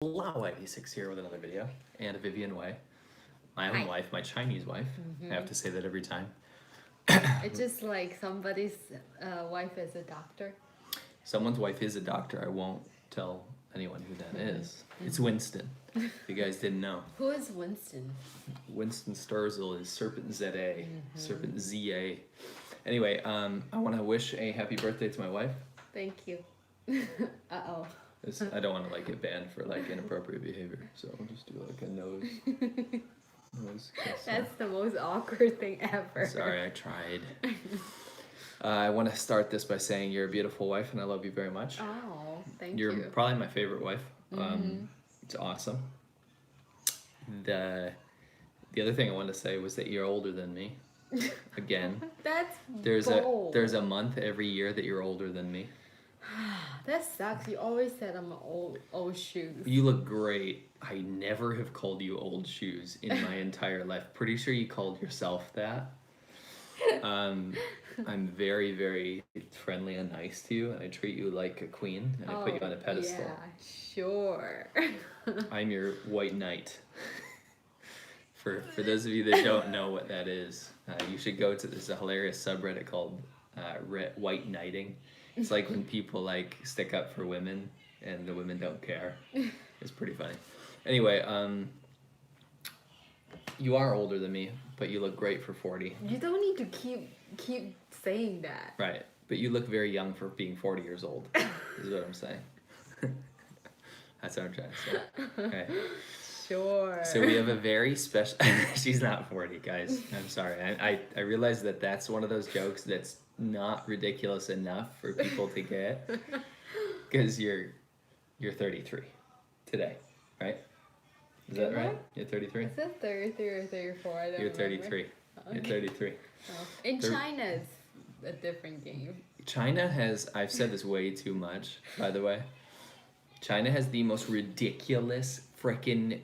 Hello, ID6 here with another video, and Vivian Wei, my own Hi. wife, my Chinese wife. I have to say that every time. It's just like somebody's wife is a doctor. Someone's wife is a doctor. I won't tell anyone who that is. It's Winston. If you guys didn't know. Who is Winston? Winston Sturzel is Serpent ZA, Serpent ZA. Anyway, I want to wish a happy birthday to my wife. Thank you. Uh-oh. I don't want to get banned for inappropriate behavior, so I'll just do a nose kiss. That's the most awkward thing ever. Sorry, I tried. I want to start this by saying you're a beautiful wife, and I love you very much. Oh, thank You're you. probably my favorite wife. It's awesome. The other thing I wanted to say was that you're older than me. Again, That's there's bold. a month every year that you're older than me. That sucks. You always said I'm old shoes. You look great. I never have called you old shoes in my entire life. Pretty sure you called yourself that. I'm very, very friendly and nice to you, and I treat you like a queen, and I put you on a pedestal. Yeah, sure. I'm your white knight. For those of you that don't know what that is, you should go to this hilarious subreddit called White Knighting. It's like when people stick up for women and the women don't care. It's pretty funny. Anyway, you are older than me, but you look great for 40. You don't need to keep saying that. Right, but you look very young for being 40 years old, is what I'm saying. That's what I'm trying to say. Okay. Sure. So we have a very special... She's not 40, guys. I'm sorry. I realize that that's one of those jokes that's not ridiculous enough for people to get. Because you're 33 today, right? Is that right? You're 33? Is it 33 or 34? I don't You're remember. 33. You're Okay. 33. Oh. In China, it's a different game. China has... I've said this way too much, by the way. China has the most ridiculous frickin'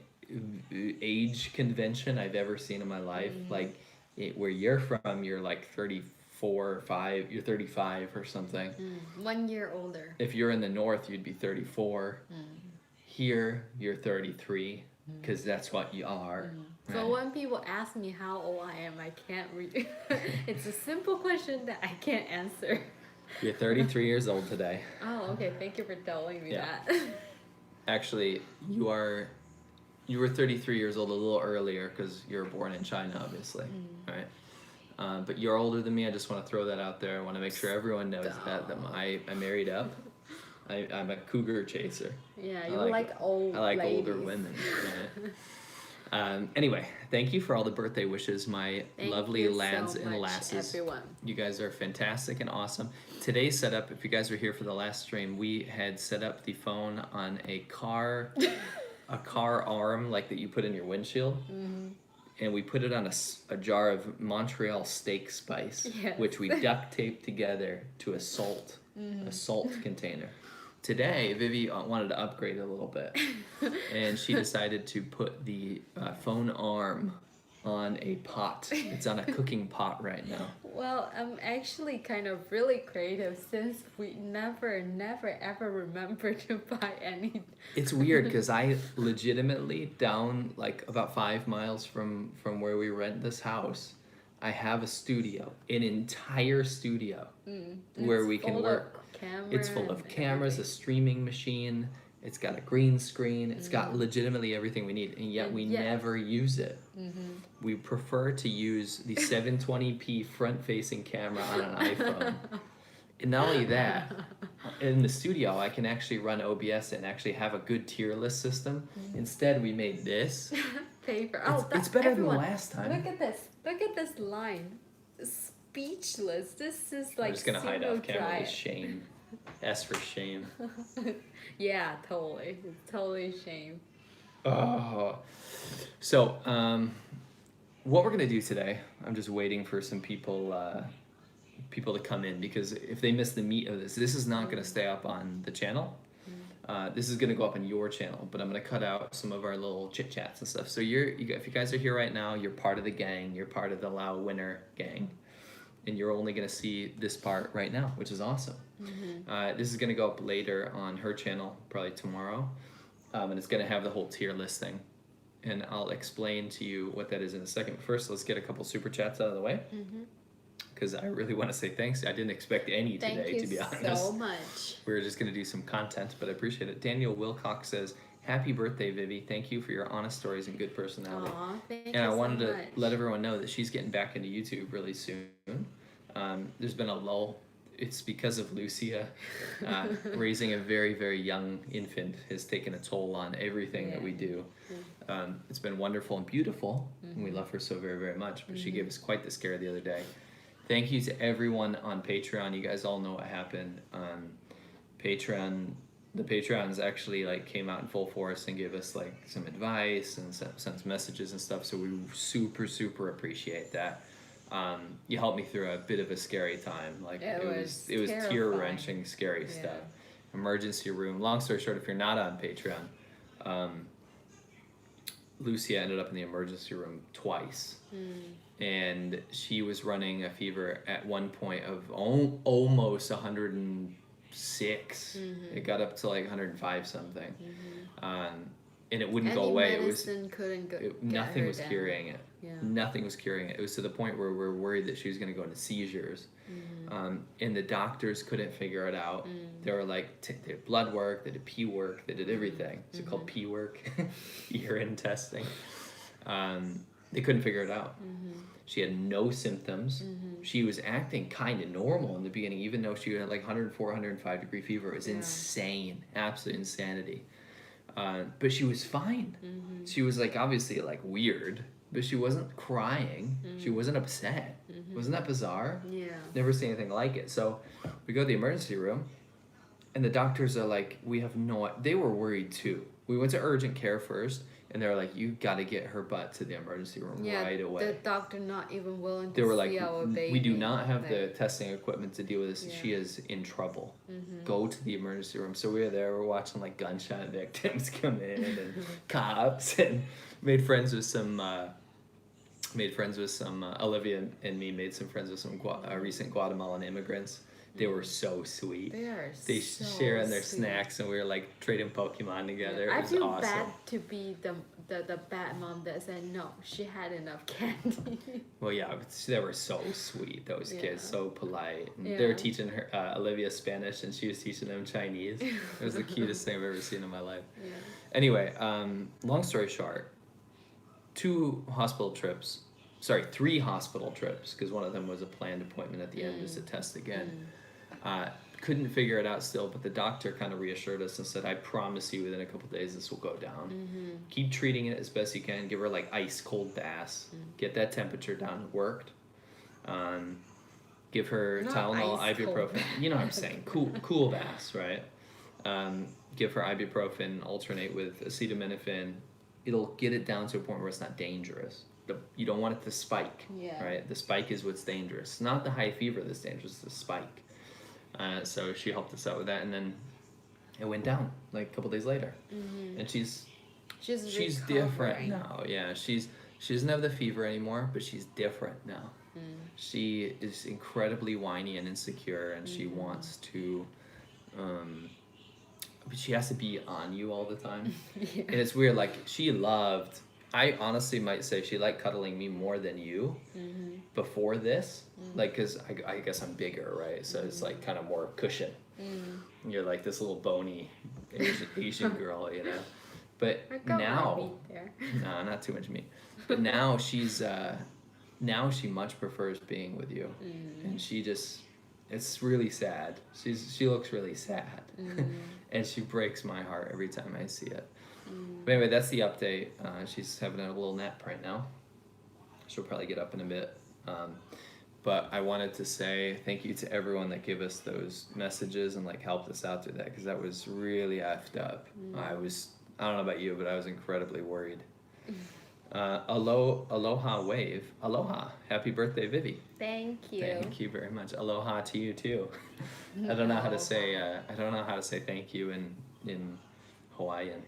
age convention I've ever seen in my life. Where you're from, you're 34 or 5, you're 35 or something. 1 year older. If you're in the north, you'd be 34. Here, you're 33, because that's what you are. So Right? when people ask me how old I am, I can't read. It's a simple question that I can't answer. You're 33 years old today. Oh, okay. Thank you for telling me Yeah. that. Actually, you were 33 years old a little earlier because you were born in China, obviously, right? But you're older than me. I just want to throw that out there. I want to make sure everyone knows that I married up. I'm a cougar chaser. Yeah, you I like old I like ladies. older women. Right? Anyway, thank you for all the birthday wishes, my Thank lovely you lads so and much, lasses. everyone. You guys are fantastic and awesome. Today's setup, if you guys were here for the last stream, we had set up the phone on a car arm that you put in your windshield. And we put it on a jar of Montreal steak spice, Yes. which we duct taped together to a salt container. Today, Vivi wanted to upgrade a little bit, and she decided to put the phone arm on a pot. It's on a cooking pot right now. Well, I'm actually kind of really creative since we never ever remember to buy any. It's weird because I legitimately down about 5 miles from where we rent this house, I have a studio, an entire studio where we can work. It's full of cameras, a streaming machine. It's got a green screen. It's got legitimately everything we need, and yet we never use it. We prefer to use the 720p front-facing camera on an iPhone. And not only that, in the studio, I can actually run OBS and actually have a good tier list system. Instead, we made this. Paper. It's better everyone, than last time. Look at this. Look at this line. Speechless. This is I'm just going to hide off camera dry. with shame. S for shame. Yeah, totally. It's totally shame. Oh. So, what we're going to do today, I'm just waiting for some people to come in, because if they miss the meat of this is not going to stay up on the channel. This is going to go up on your channel, but I'm going to cut out some of our little chit chats and stuff. So if you guys are here right now, you're part of the gang. You're part of the Lao Winner gang. And you're only going to see this part right now, which is awesome. This is going to go up later on her channel, probably tomorrow. and it's going to have the whole tier listing. And I'll explain to you what that is in a second. But first, let's get a couple super chats out of the way. Because I really want to say thanks. I didn't expect any today, to be honest. Thank you so much. We were just going to do some content, but I appreciate it. Daniel Wilcox says, "Happy birthday, Vivi. Thank you for your honest stories and good personality." Aw, thank you And I so wanted to much. let everyone know that she's getting back into YouTube really soon. There's been a lull. It's because of Lucia. Raising a very, very young infant has taken a toll on everything that we do. It's been wonderful and beautiful, and we love her so very, very much, but she gave us quite the scare the other day. Thank you to everyone on Patreon. You guys all know what happened. Patreon, the Patreons actually like came out in full force and gave us like some advice and sent some messages and stuff, so we super, super appreciate that. You helped me through a bit of a scary time. Like it was terrifying. tear-wrenching, scary stuff. Emergency room. Long story short, if you're not on Patreon, Lucia ended up in the emergency room twice, and she was running a fever at one point of almost 106. It got up to like 105 something, and it wouldn't go away. Nothing was curing it. Nothing was curing it. It was to the point where we're worried that she was going to go into seizures. And the doctors couldn't figure it out. They were like, they did blood work, they did pee work, they did everything. Is it called pee work? Urine testing. They couldn't figure it out. She had no symptoms. She was acting kind of normal in the beginning, even though she had like 104, 105 degree fever. It was insane, absolute insanity. But she was fine. She was like obviously like weird, but she wasn't crying. She wasn't upset. Wasn't that bizarre? Yeah. Never seen anything like it. So we go to the emergency room, and the doctors are like, we have no. They were worried too. We went to urgent care first, and they were like, you got to get her butt to the emergency room right away. The doctor not even willing to They were see like, our baby. we do not have the testing equipment to deal with this. She is in trouble. Go to the emergency room. So we were there. We're watching like gunshot victims come in and cops, and made friends with some. Olivia and me made some friends with some recent Guatemalan immigrants. They were so sweet. They share in their snacks, and we were like trading Pokemon together. It was I feel awesome. bad to be the bad mom that said no. She had enough candy. Well, yeah, they were so sweet. Those kids, so polite. And Yeah. they were teaching her Olivia Spanish, and she was teaching them Chinese. It was the cutest thing I've ever seen in my life. Yeah. Anyway, long story short, 3 hospital trips, because one of them was a planned appointment at the end just to test again. Couldn't figure it out still, but the doctor kind of reassured us and said, I promise you within a couple days this will go down. Keep treating it as best you can. Give her like ice cold baths. Get that temperature down. It worked. Give her Not Tylenol, ice cold. ibuprofen. You know what I'm saying. Cool baths, right? Give her ibuprofen, alternate with acetaminophen. It'll get it down to a point where it's not dangerous. You don't want it to spike, right? The spike is what's dangerous. Not the high fever that's dangerous, the spike. So she helped us out with that, and then it went down like a couple days later. And she's different now. Yeah, she doesn't have the fever anymore, but she's different now. She is incredibly whiny and insecure, and she wants to. But she has to be on you all the time. And it's weird. Like I honestly might say she liked cuddling me more than you before this. Like, because I guess I'm bigger, right? So it's like kind of more cushion. You're like this little bony Asian girl, you know? But now, no, not too much meat. But now now she much prefers being with you. And it's really sad. She looks really sad. And she breaks my heart every time I see it. But anyway, that's the update. She's having a little nap right now. She'll probably get up in a bit. But I wanted to say thank you to everyone that gave us those messages and like helped us out through that, because that was really effed up. I don't know about you, but I was incredibly worried. Aloha wave. Aloha. Happy birthday, Vivi. Thank you. Thank you very much. Aloha to you too. I don't know how to say thank you in Hawaiian.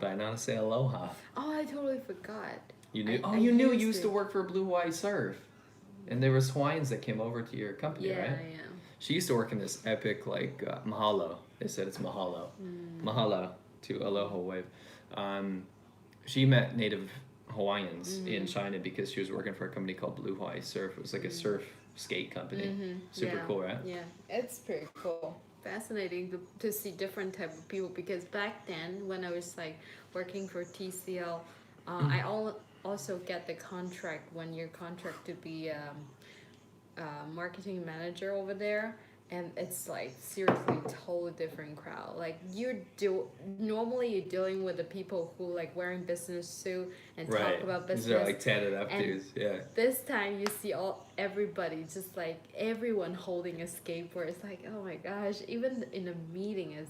But I know how to say aloha. Oh, I totally forgot. You knew? You knew you used to work for Blue Hawaii Surf. And there was Hawaiians that came over to your company, right? Yeah. She used to work in this epic, mahalo. They said it's mahalo. Mahalo. to Aloha Wave. She met native Hawaiians in China because she was working for a company called Blue Hawaii Surf. It was like a surf skate company. Super Yeah. cool, right? Yeah, it's pretty cool. Fascinating to see different type of people because back then when I was like working for TCL, also get the contract 1 year contract to be marketing manager over there, and it's like seriously totally different crowd. Like normally you're dealing with the people who like wearing business suit and Right. talk about These business. are like tatted up And dudes. Yeah. this time you see everybody, just like everyone holding a skateboard. It's like, oh my gosh, even in a meeting is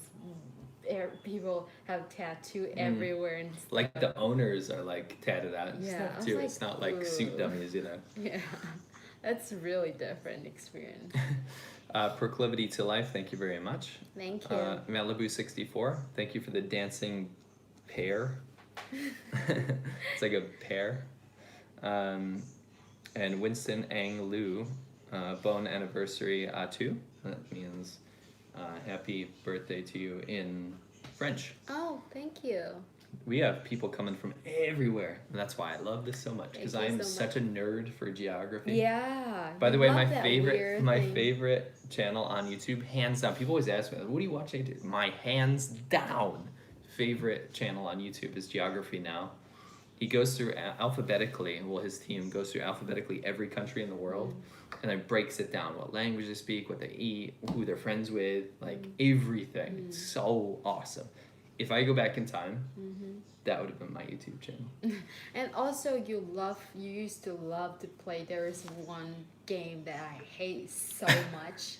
people have tattoo everywhere and stuff. Like the owners are like tatted out and Yeah, I stuff was too. like, It's not like suit "Ooh." dummies, you know. Yeah, that's really different experience. Proclivity to Life, thank you very much. Thank you. Malibu 64, thank you for the dancing pear. It's like a pear. And Winston Ang Lu, Bon Anniversary Atu. That means happy birthday to you in French. Oh, thank you. We have people coming from everywhere, and that's why I love this so much because I am such a nerd for geography. Yeah. By the you way, love my that favorite weird my thing. favorite channel on YouTube, hands down. People always ask me, "What do you watch?" My hands down favorite channel on YouTube is Geography Now. He goes through alphabetically. Well, his team goes through alphabetically every country in the world, and then breaks it down: what language they speak, what they eat, who they're friends with, like everything. It's so awesome. If I go back in time, that would have been my YouTube channel. And also you used to love to play. There is one game that I hate so much.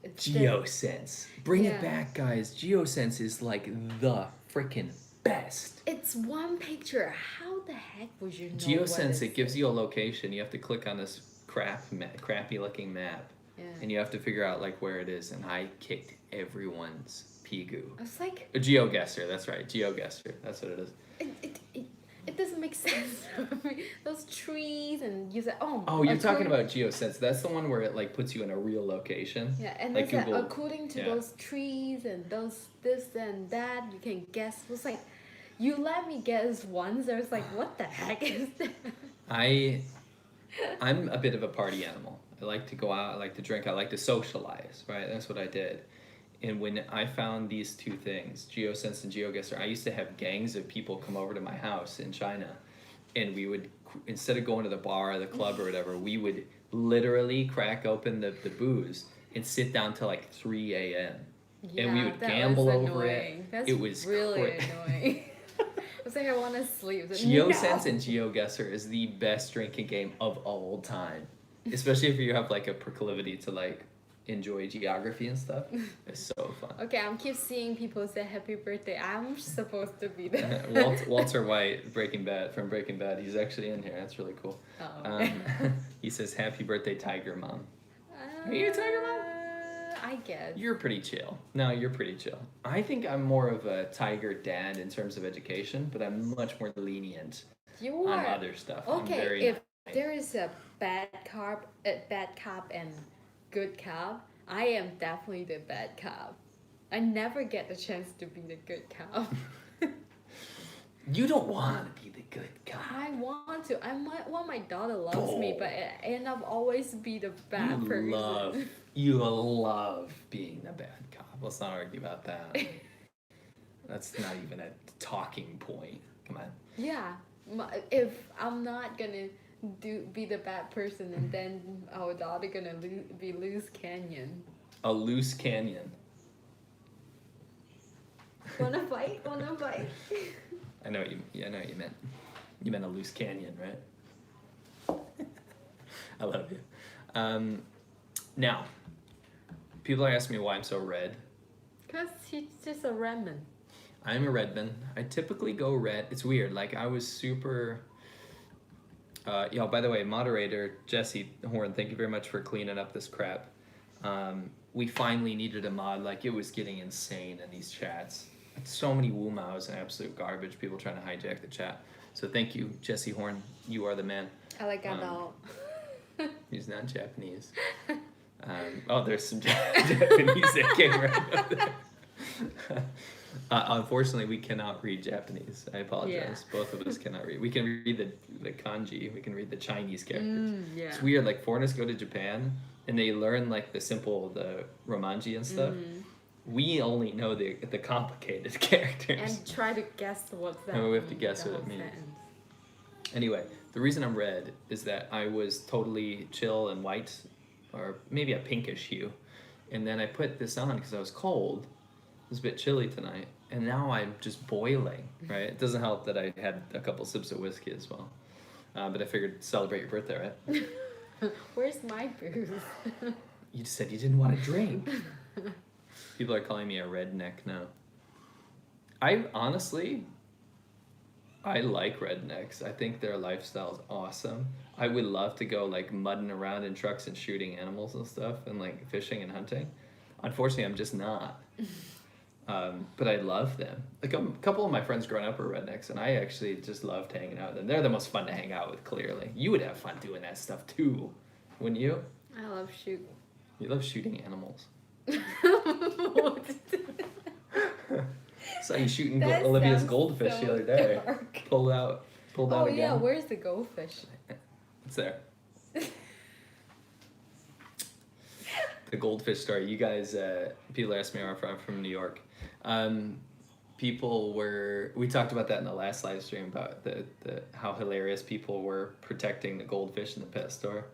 It's GeoSense. Bring Yeah. it back, guys. GeoSense is like the freaking best. It's one picture. How the heck would you know? GeoSense, it gives you a location. You have to click on this crappy looking map. Yeah. And you have to figure out like where it is. And I kicked everyone's Pigu. I was like, A GeoGuessr, that's right. GeoGuessr, that's what it is. it doesn't make sense. Those trees and you said, Oh, you're talking about GeoSense. That's the one where it like puts you in a real location. Yeah, and like it's like, Google. according to Yeah. those trees and this and that, you can guess. It was like, you let me guess once. I was like, what the heck is that? I'm a bit of a party animal. I like to go out, I like to drink, I like to socialize, right? That's what I did. And when I found these two things, GeoSense and GeoGuessr, I used to have gangs of people come over to my house in China, and we would, instead of going to the bar or the club or whatever, we would literally crack open the booze and sit down till like 3 a.m. and we would that gamble was over annoying. it. That's It was really annoying. I was like, I want to sleep. Like, GeoSense no. and GeoGuessr is the best drinking game of all time, especially if you have like a proclivity to like enjoy geography and stuff. It's so fun. Okay, I'm keep seeing people say happy birthday. I'm supposed to be there. Walter White, Breaking Bad, he's actually in here. That's really cool. Oh, okay. He says, "Happy birthday, Tiger Mom." Are you a tiger mom? I guess. You're pretty chill. No, you're pretty chill. I think I'm more of a tiger dad in terms of education, but I'm much more lenient You on are other stuff. I'm okay. very If there is a bad cop and good cop, I am definitely the bad cop. I never get the chance to be the good cop. You don't want to be the good guy. I want to. Want my daughter loves me, but I end up always be the bad person. You love being the bad cop. Let's not argue about that. That's not even a talking point. Come on. Yeah, if I'm not gonna be the bad person, and then our daughter gonna be loose canyon. A loose canyon. Wanna fight? Wanna fight? I know what you meant. You meant a loose canyon, right? I love you. Now, people are asking me why I'm so red. Cause he's just a Redman. I'm a Redman. I typically go red. It's weird. Like I was super. By the way, moderator Jesse Horn, thank you very much for cleaning up this crap. We finally needed a mod. Like it was getting insane in these chats. So many woo-mows and absolute garbage. People trying to hijack the chat. So thank you, Jesse Horn. You are the man. Arigato. He's not Japanese. There's some Japanese that came right up there. Unfortunately, we cannot read Japanese. I apologize. Yeah. Both of us cannot read. We can read the kanji. We can read the Chinese characters. Yeah. It's weird. Like foreigners go to Japan and they learn like the romanji and stuff. We only know the complicated characters. And try to guess what that And we have to means, guess the what it whole means. sentence. Anyway, the reason I'm red is that I was totally chill and white, or maybe a pinkish hue, and then I put this on because I was cold. It was a bit chilly tonight, and now I'm just boiling. Right? It doesn't help that I had a couple sips of whiskey as well, but I figured celebrate your birthday, right? Where's my booze? You just said you didn't want to drink. People are calling me a redneck now. I honestly, I like rednecks. I think their lifestyle is awesome. I would love to go like mudding around in trucks and shooting animals and stuff and like fishing and hunting. Unfortunately, I'm just not. But I love them. Like a couple of my friends growing up were rednecks, and I actually just loved hanging out with them. They're the most fun to hang out with, clearly. You would have fun doing that stuff too, wouldn't you? I love shoot. You love shooting animals. Saw you shooting That Olivia's sounds goldfish so the other day. dark. Pulled out Oh again. yeah, where's the goldfish? It's there. The goldfish story. You guys, people ask me where I'm from New York. We talked about that in the last live stream about the how hilarious people were protecting the goldfish in the pet store.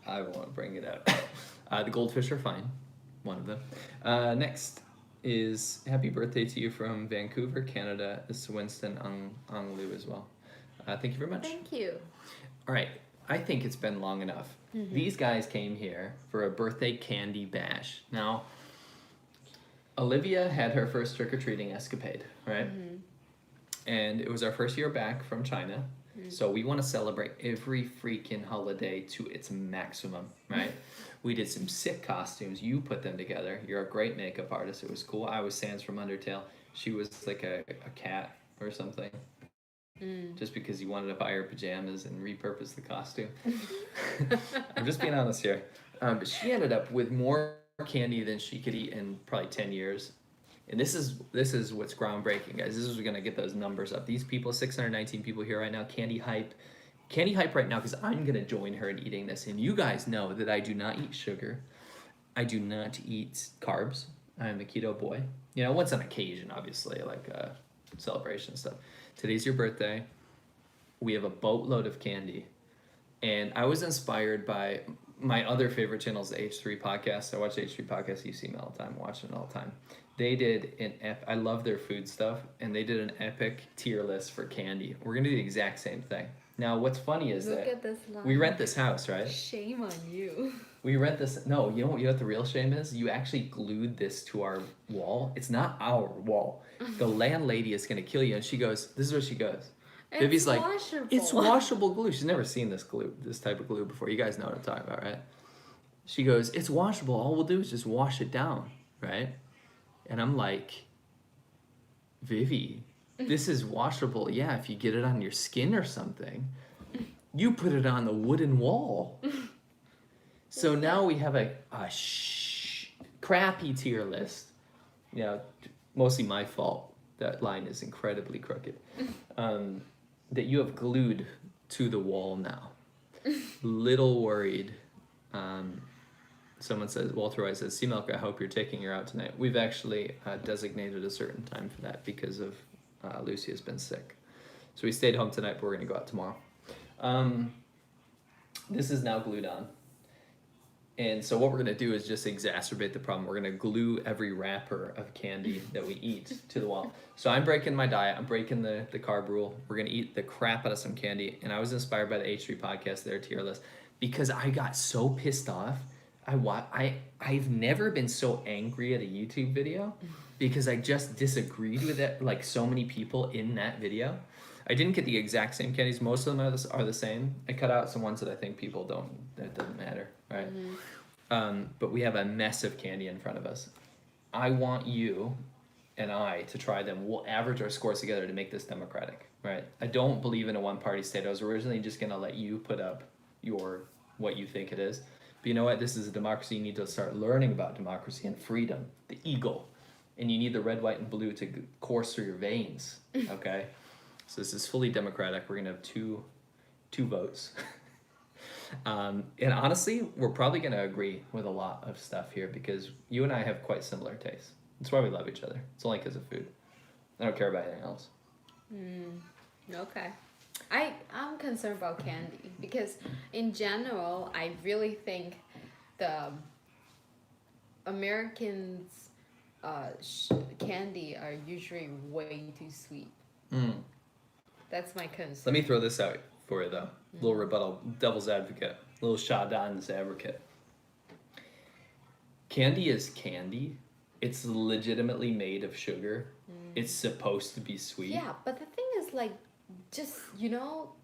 I won't bring it up. The goldfish are fine. One of them. Next is happy birthday to you from Vancouver, Canada. This is Winston Ang Lu as well. Thank you very much. Thank you. All right. I think it's been long enough. These guys came here for a birthday candy bash. Now, Olivia had her first trick-or-treating escapade, right? And it was our first year back from China. So we want to celebrate every freaking holiday to its maximum, right? We did some sick costumes. You put them together. You're a great makeup artist. It was cool. I was Sans from Undertale. She was like a cat or something. Just because you wanted to buy her pajamas and repurpose the costume. I'm just being honest here. But she ended up with more candy than she could eat in probably 10 years. And this is what's groundbreaking, guys. This is going to get those numbers up. These people, 619 people here right now, Candy Hype right now, because I'm going to join her in eating this. And you guys know that I do not eat sugar. I do not eat carbs. I'm a keto boy. You know, once on occasion, obviously, like celebration stuff. Today's your birthday. We have a boatload of candy. And I was inspired by my other favorite channel is the H3 podcast. I watch the H3 podcast. You see me all the time. I'm watching it all the time. They did I love their food stuff, and they did an epic tier list for candy. We're going to do the exact same thing. Now, what's funny is Look that at this line. we rent this house, right? Shame on you. We rent this. No, you know what the real shame is? You actually glued this to our wall. It's not our wall. The landlady is going to kill you. And she goes, this is what she goes. It's Vivi's like, washable. it's washable glue. She's never seen this type of glue before. You guys know what I'm talking about, right? She goes, it's washable. All we'll do is just wash it down, right? And I'm like, Vivi, this is washable. Yeah, if you get it on your skin or something. You put it on the wooden wall. So now we have a crappy tier list. You know, mostly my fault. That line is incredibly crooked. That you have glued to the wall now. Little worried. Someone says, Walter White says, Sea Milk, I hope you're taking her out tonight. We've actually designated a certain time for that because of Lucy has been sick. So we stayed home tonight, but we're going to go out tomorrow. This is now glued on. And so what we're going to do is just exacerbate the problem. We're going to glue every wrapper of candy that we eat to the wall. So I'm breaking my diet. I'm breaking the carb rule. We're going to eat the crap out of some candy. And I was inspired by the H3 podcast, their tier list, because I got so pissed off. I've never been so angry at a YouTube video because I just disagreed with it, like so many people in that video. I didn't get the exact same candies. Most of them are the same. I cut out some ones that I think people that doesn't matter, right? But we have a mess of candy in front of us. I want you and I to try them. We'll average our scores together to make this democratic, right? I don't believe in a one-party state. I was originally just going to let you put up what you think it is, But you know what? This is a democracy. You need to start learning about democracy and freedom. The eagle. And you need the red, white, and blue to course through your veins. Okay? So this is fully democratic. We're going to have two votes. And honestly, we're probably going to agree with a lot of stuff here because you and I have quite similar tastes. That's why we love each other. It's only because of food. I don't care about anything else. Okay. I'm concerned about candy because in general, I really think the Americans' candy are usually way too sweet. That's my concern. Let me throw this out for you, though. Little rebuttal, devil's advocate, little Shadon's advocate. Candy is candy. It's legitimately made of sugar. It's supposed to be sweet. Yeah, but the thing is, like, just,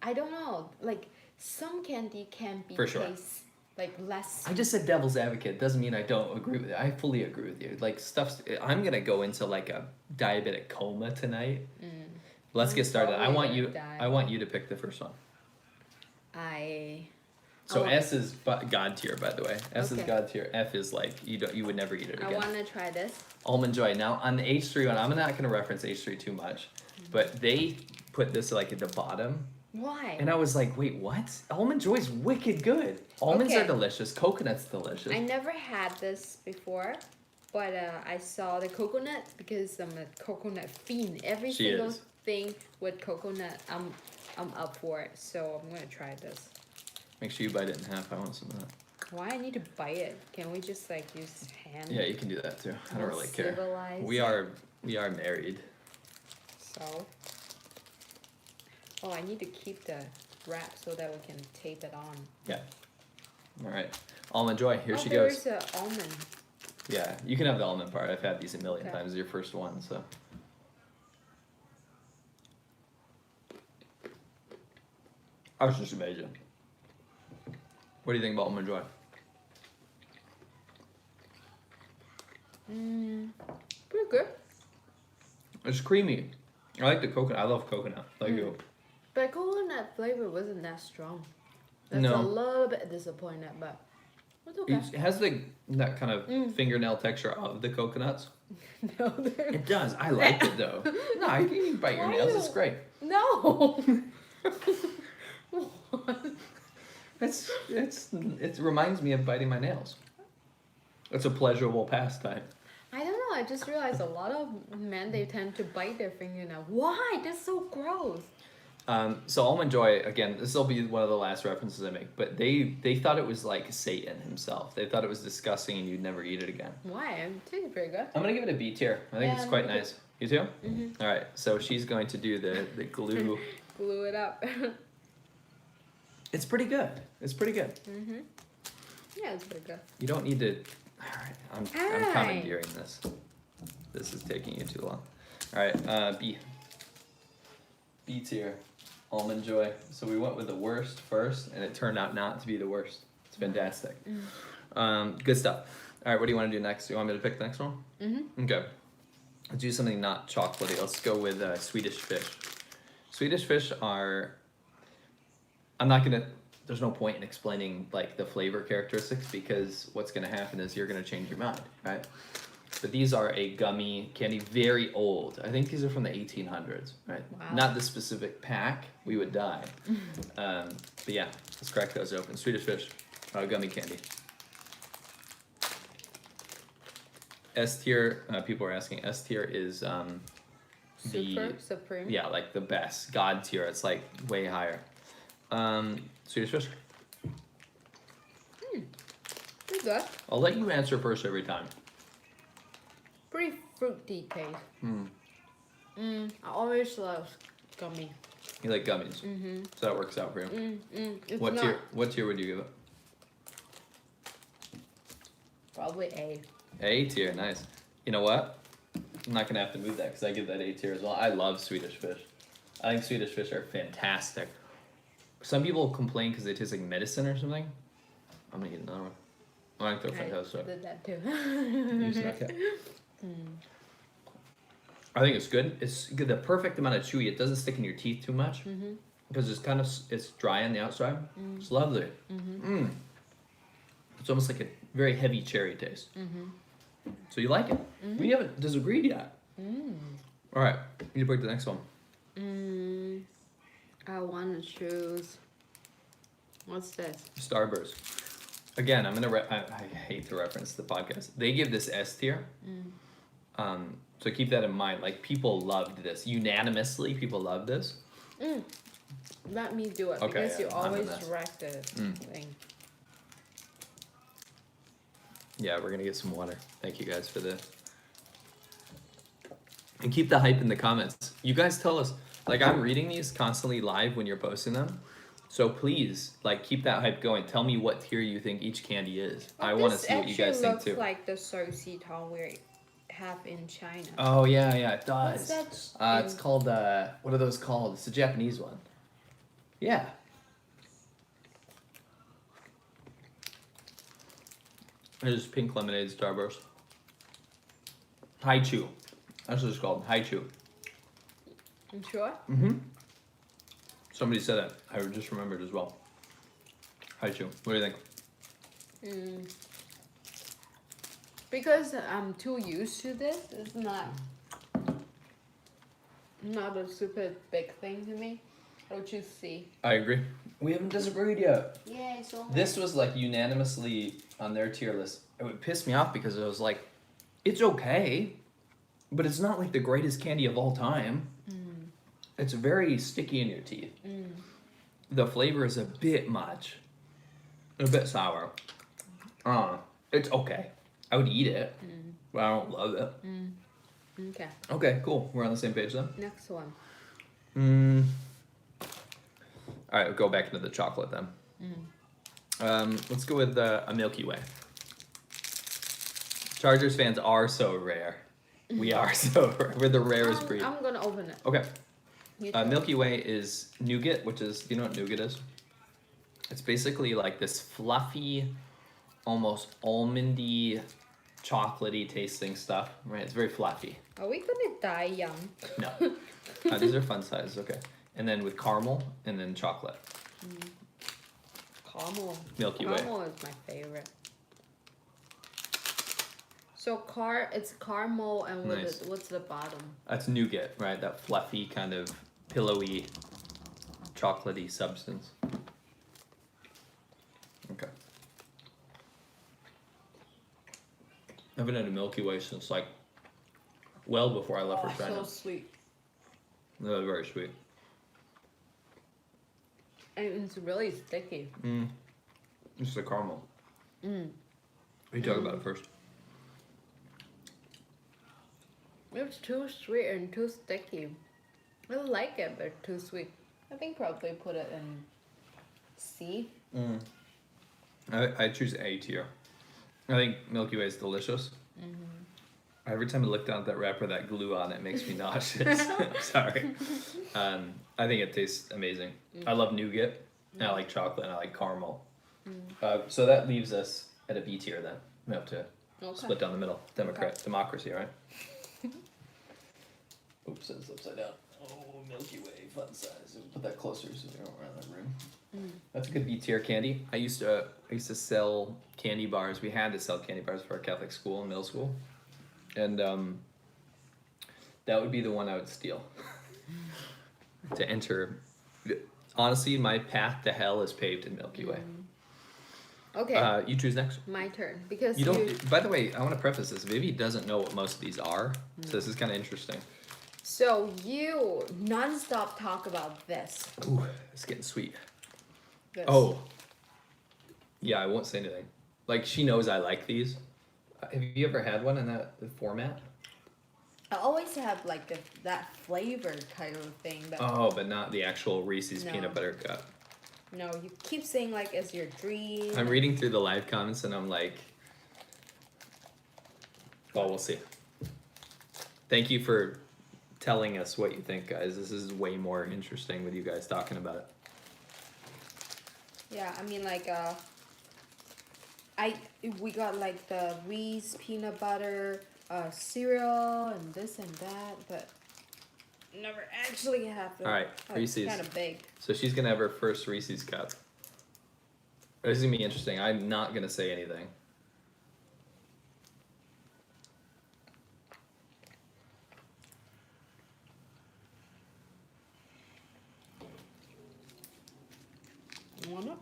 I don't know. Like, some candy can be For sure. taste, like, less. I just said devil's advocate. Doesn't mean I don't agree with it. I fully agree with you. Like, I'm going to go into, like, a diabetic coma tonight. Let's get started. I want you to pick the first one. So S is God tier, by the way. S is God tier. F is like you would never eat it again. I want to try this. Almond Joy. Now on the H3 one, I'm not going to reference H3 too much, but they put this like at the bottom. Why? And I was like, wait, what? Almond Joy is wicked good. Almonds are delicious. Coconut's delicious. I never had this before, but I saw the coconut because I'm a coconut fiend. Every single thing with coconut, I'm up for it. So I'm gonna try this. Make sure you bite it in half. I want some of that. Why I need to bite it? Can we just like use hand? Yeah, you can do that too. I don't really care. Civilized. We are married. So. Oh, I need to keep the wrap so that we can tape it on. Yeah. All right. Almond Joy. Here she goes. There's an almond. Yeah, you can have the almond part. I've had these a million times. It's your first one, so. I was just amazing. What do you think about Almond Joy? Pretty good. It's creamy. I like the coconut. I love coconut. Like you. But coconut flavor wasn't that strong. That's No. a little bit disappointed, but it's okay. It has that kind of fingernail texture of the coconuts. No, It does. I like it though. No, you can bite your nails. It's great. No. It reminds me of biting my nails. It's a pleasurable pastime. I don't know. I just realized a lot of men, they tend to bite their fingernail. Why? That's so gross. So Almond Joy, again, this will be one of the last references I make, but they thought it was like Satan himself. They thought it was disgusting and you'd never eat it again. Why? It tastes pretty good. I'm gonna give it a B tier. I think it's quite nice. You too? All right. So she's going to do the glue. Glue it up. It's pretty good. It's pretty good. Yeah, it's pretty good. You don't need to. All right. I'm commandeering this. This is taking you too long. All right. B tier. Almond Joy. So we went with the worst first, and it turned out not to be the worst. It's fantastic. Good stuff. All right, what do you want to do next? Do you want me to pick the next one? Okay. Let's do something not chocolatey. Let's go with Swedish fish. Swedish fish are... I'm not going to... There's no point in explaining like the flavor characteristics because what's going to happen is you're going to change your mind, right? But these are a gummy candy, very old. I think these are from the 1800s, right? Wow. Not the specific pack. We would die. But yeah, let's crack those open. Swedish fish, gummy candy. S tier, people are asking, S tier is Supreme? Yeah, like the best. God tier, it's like way higher. Swedish fish. Pretty good. I'll let you answer first every time. Pretty fruity taste. I always love gummy. You like gummies, so that works out for you. What tier would you give it? Probably A. A tier, nice. You know what? I'm not gonna have to move that because I give that A tier as well. I love Swedish fish. I think Swedish fish are fantastic. Some people complain because they taste like medicine or something. I'm gonna get another one. I think they're fantastic. I did that too. You snuck it. I think it's good. It's the perfect amount of chewy. It doesn't stick in your teeth too much because it's dry on the outside. It's lovely. It's almost like a very heavy cherry taste. So you like it? We haven't disagreed yet. All right, you pick the next one. I want to choose. What's this? Starburst. Again, I'm gonna. I hate to reference the podcast. They give this S tier. So keep that in mind. Like people loved this unanimously. People loved this. Let me do it Okay, because yeah, you I'm always in this. direct the thing. Yeah, we're gonna get some water. Thank you guys for the. And keep the hype in the comments. You guys tell us. Like I'm reading these constantly live when you're posting them. So please, like, keep that hype going. Tell me what tier you think each candy is. I want to see what you guys think too. This actually looks like the Sosi we have in China. Oh yeah, it does. What's that? It's called what are those called? It's a Japanese one. Yeah. There's pink lemonade Starburst. Haichu. That's what it's called. Haichu. You sure? Somebody said it. I just remembered as well. Haichu. What do you think? Because I'm too used to this, it's not a super big thing to me. I would choose C. I agree. We haven't disagreed yet. Yeah, so This was like unanimously on their tier list. It would piss me off because it was like, it's okay, but it's not like the greatest candy of all time. It's very sticky in your teeth. The flavor is a bit much, a bit sour. It's okay. I would eat it, but I don't love it. Okay. Okay, cool. We're on the same page then. Next one. All right, we'll go back into the chocolate then. Let's go with a Milky Way. Chargers fans are so rare. We are so rare. We're the rarest breed. I'm gonna open it. Okay. Milky Way is nougat, which is, do you know what nougat is? It's basically like this fluffy, almost almondy, chocolatey tasting stuff, right? It's very fluffy. Are we gonna die young? No. These are fun sizes, okay. And then with caramel and then chocolate. Caramel. Milky Way. Caramel is my favorite. So it's caramel and Nice. what's the bottom? That's nougat, right? That fluffy kind of pillowy, chocolatey substance. Okay. I haven't had a Milky Way since like well before I left for China. So sweet. They're very sweet. And it's really sticky. It's the caramel. What are you talking about first? It's too sweet and too sticky. I like it, but too sweet. I think probably put it in C. I choose A tier. I think Milky Way is delicious. Every time I look down at that wrapper, that glue on it makes me nauseous. I'm sorry. I think it tastes amazing. I love nougat, and I like chocolate, and I like caramel. So that leaves us at a B tier then. We have to split down the middle. Democracy, right? Oops, it's upside down. Oh, Milky Way, fun size. Put that closer so we don't run out of room. That's a good B tier candy. I used to sell candy bars. We had to sell candy bars for our Catholic school in middle school, and that would be the one I would steal to enter. Honestly, my path to hell is paved in Milky Way. Okay. You choose next. My turn because You don't. By the way, I want to preface this. Vivi doesn't know what most of these are, so this is kind of interesting. So you non-stop talk about this. Ooh, it's getting sweet. This. Oh. Yeah, I won't say anything. Like, she knows I like these. Have you ever had one in that format? I always have like that flavored kind of thing. But not the actual Reese's No. peanut butter cup. No, you keep saying like it's your dream. I'm reading through the live comments and I'm like, well, we'll see. Thank you for telling us what you think, guys. This is way more interesting with you guys talking about it. Yeah, I mean like we got like the Reese peanut butter cereal and this and that, but never actually have it. All right, Reese's. Kind of big. So she's gonna have her first Reese's cup. This is gonna be interesting. I'm not gonna say anything. You wanna?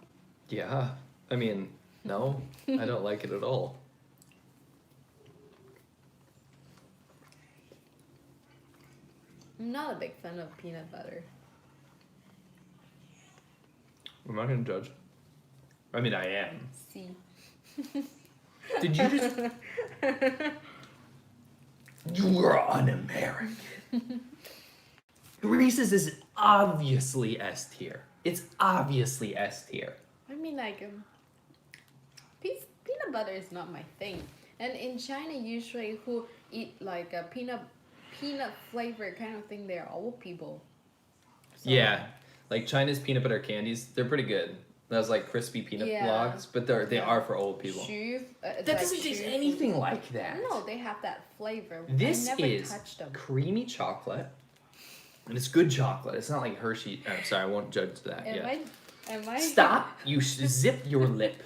Yeah. I mean, no, I don't like it at all. I'm not a big fan of peanut butter. I'm not gonna judge. I mean, I am. See. Did you just? You are un-American. Reese's is obviously S tier. It's obviously S tier. I mean, like, peanut butter is not my thing. And in China, usually who eat like a peanut flavor kind of thing, they're old people. So, Yeah, like China's peanut butter candies, they're pretty good. Those like crispy peanut blocks, but they are for old people. That doesn't taste anything like that. No, they have that flavor. This I never is touched them. creamy chocolate, and it's good chocolate. It's not like Hershey. I'm sorry, I won't judge that yet. Am I? Stop! You zip your lip.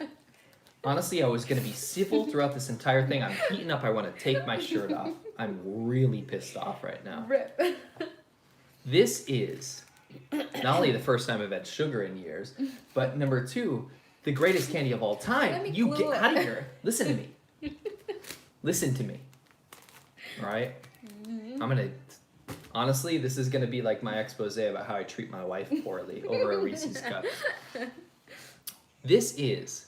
Honestly, I was gonna be civil throughout this entire thing. I'm heating up. I want to take my shirt off. I'm really pissed off right now. Rip. This is not only the first time I've had sugar in years, but number two, the greatest candy of all time. You get out of here. Listen to me. Listen to me. All right? I'm gonna. Honestly, this is gonna be like my expose about how I treat my wife poorly over a Reese's cup. This is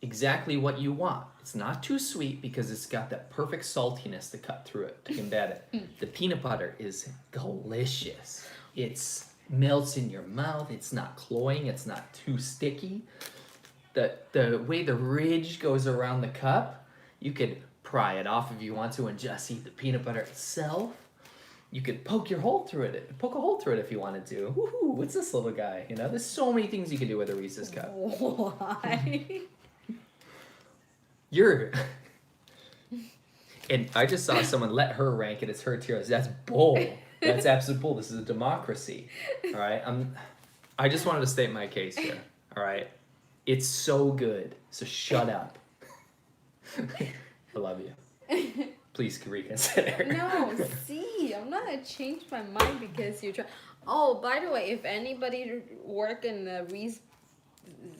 exactly what you want. It's not too sweet because it's got that perfect saltiness to cut through it to combat it. The peanut butter is delicious. It's melts in your mouth. It's not cloying. It's not too sticky. The way the ridge goes around the cup, you could pry it off if you want to and just eat the peanut butter itself. You could poke a hole through it if you wanted to. Woohoo! What's this little guy? You know, there's so many things you can do with a Reese's cup. Why? You're. And I just saw someone let her rank it as her tier. That's bull. That's absolute bull. This is a democracy. All right. I just wanted to state my case here. All right. It's so good. So shut up. I love you. Please reconsider. No, see, I'm not gonna change my mind because you try. Oh, by the way, if anybody work in the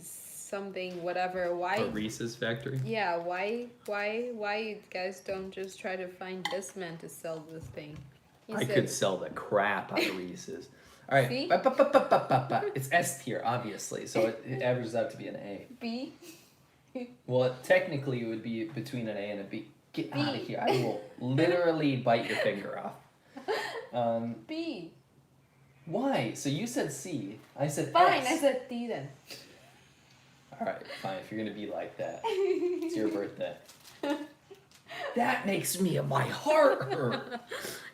something, whatever, why? A Reese's factory. Yeah, why you guys don't just try to find this man to sell this thing? I could sell the crap out of Reese's. All right. See? It's S tier, obviously, so it averages out to be an A. B. Well, technically, it would be between an A and a B. Get out of here. I will literally bite your finger off. B. Why? So you said C. I said Fine, S. I said D then. All right, fine. If you're going to be like that, it's your birthday. That makes my heart hurt.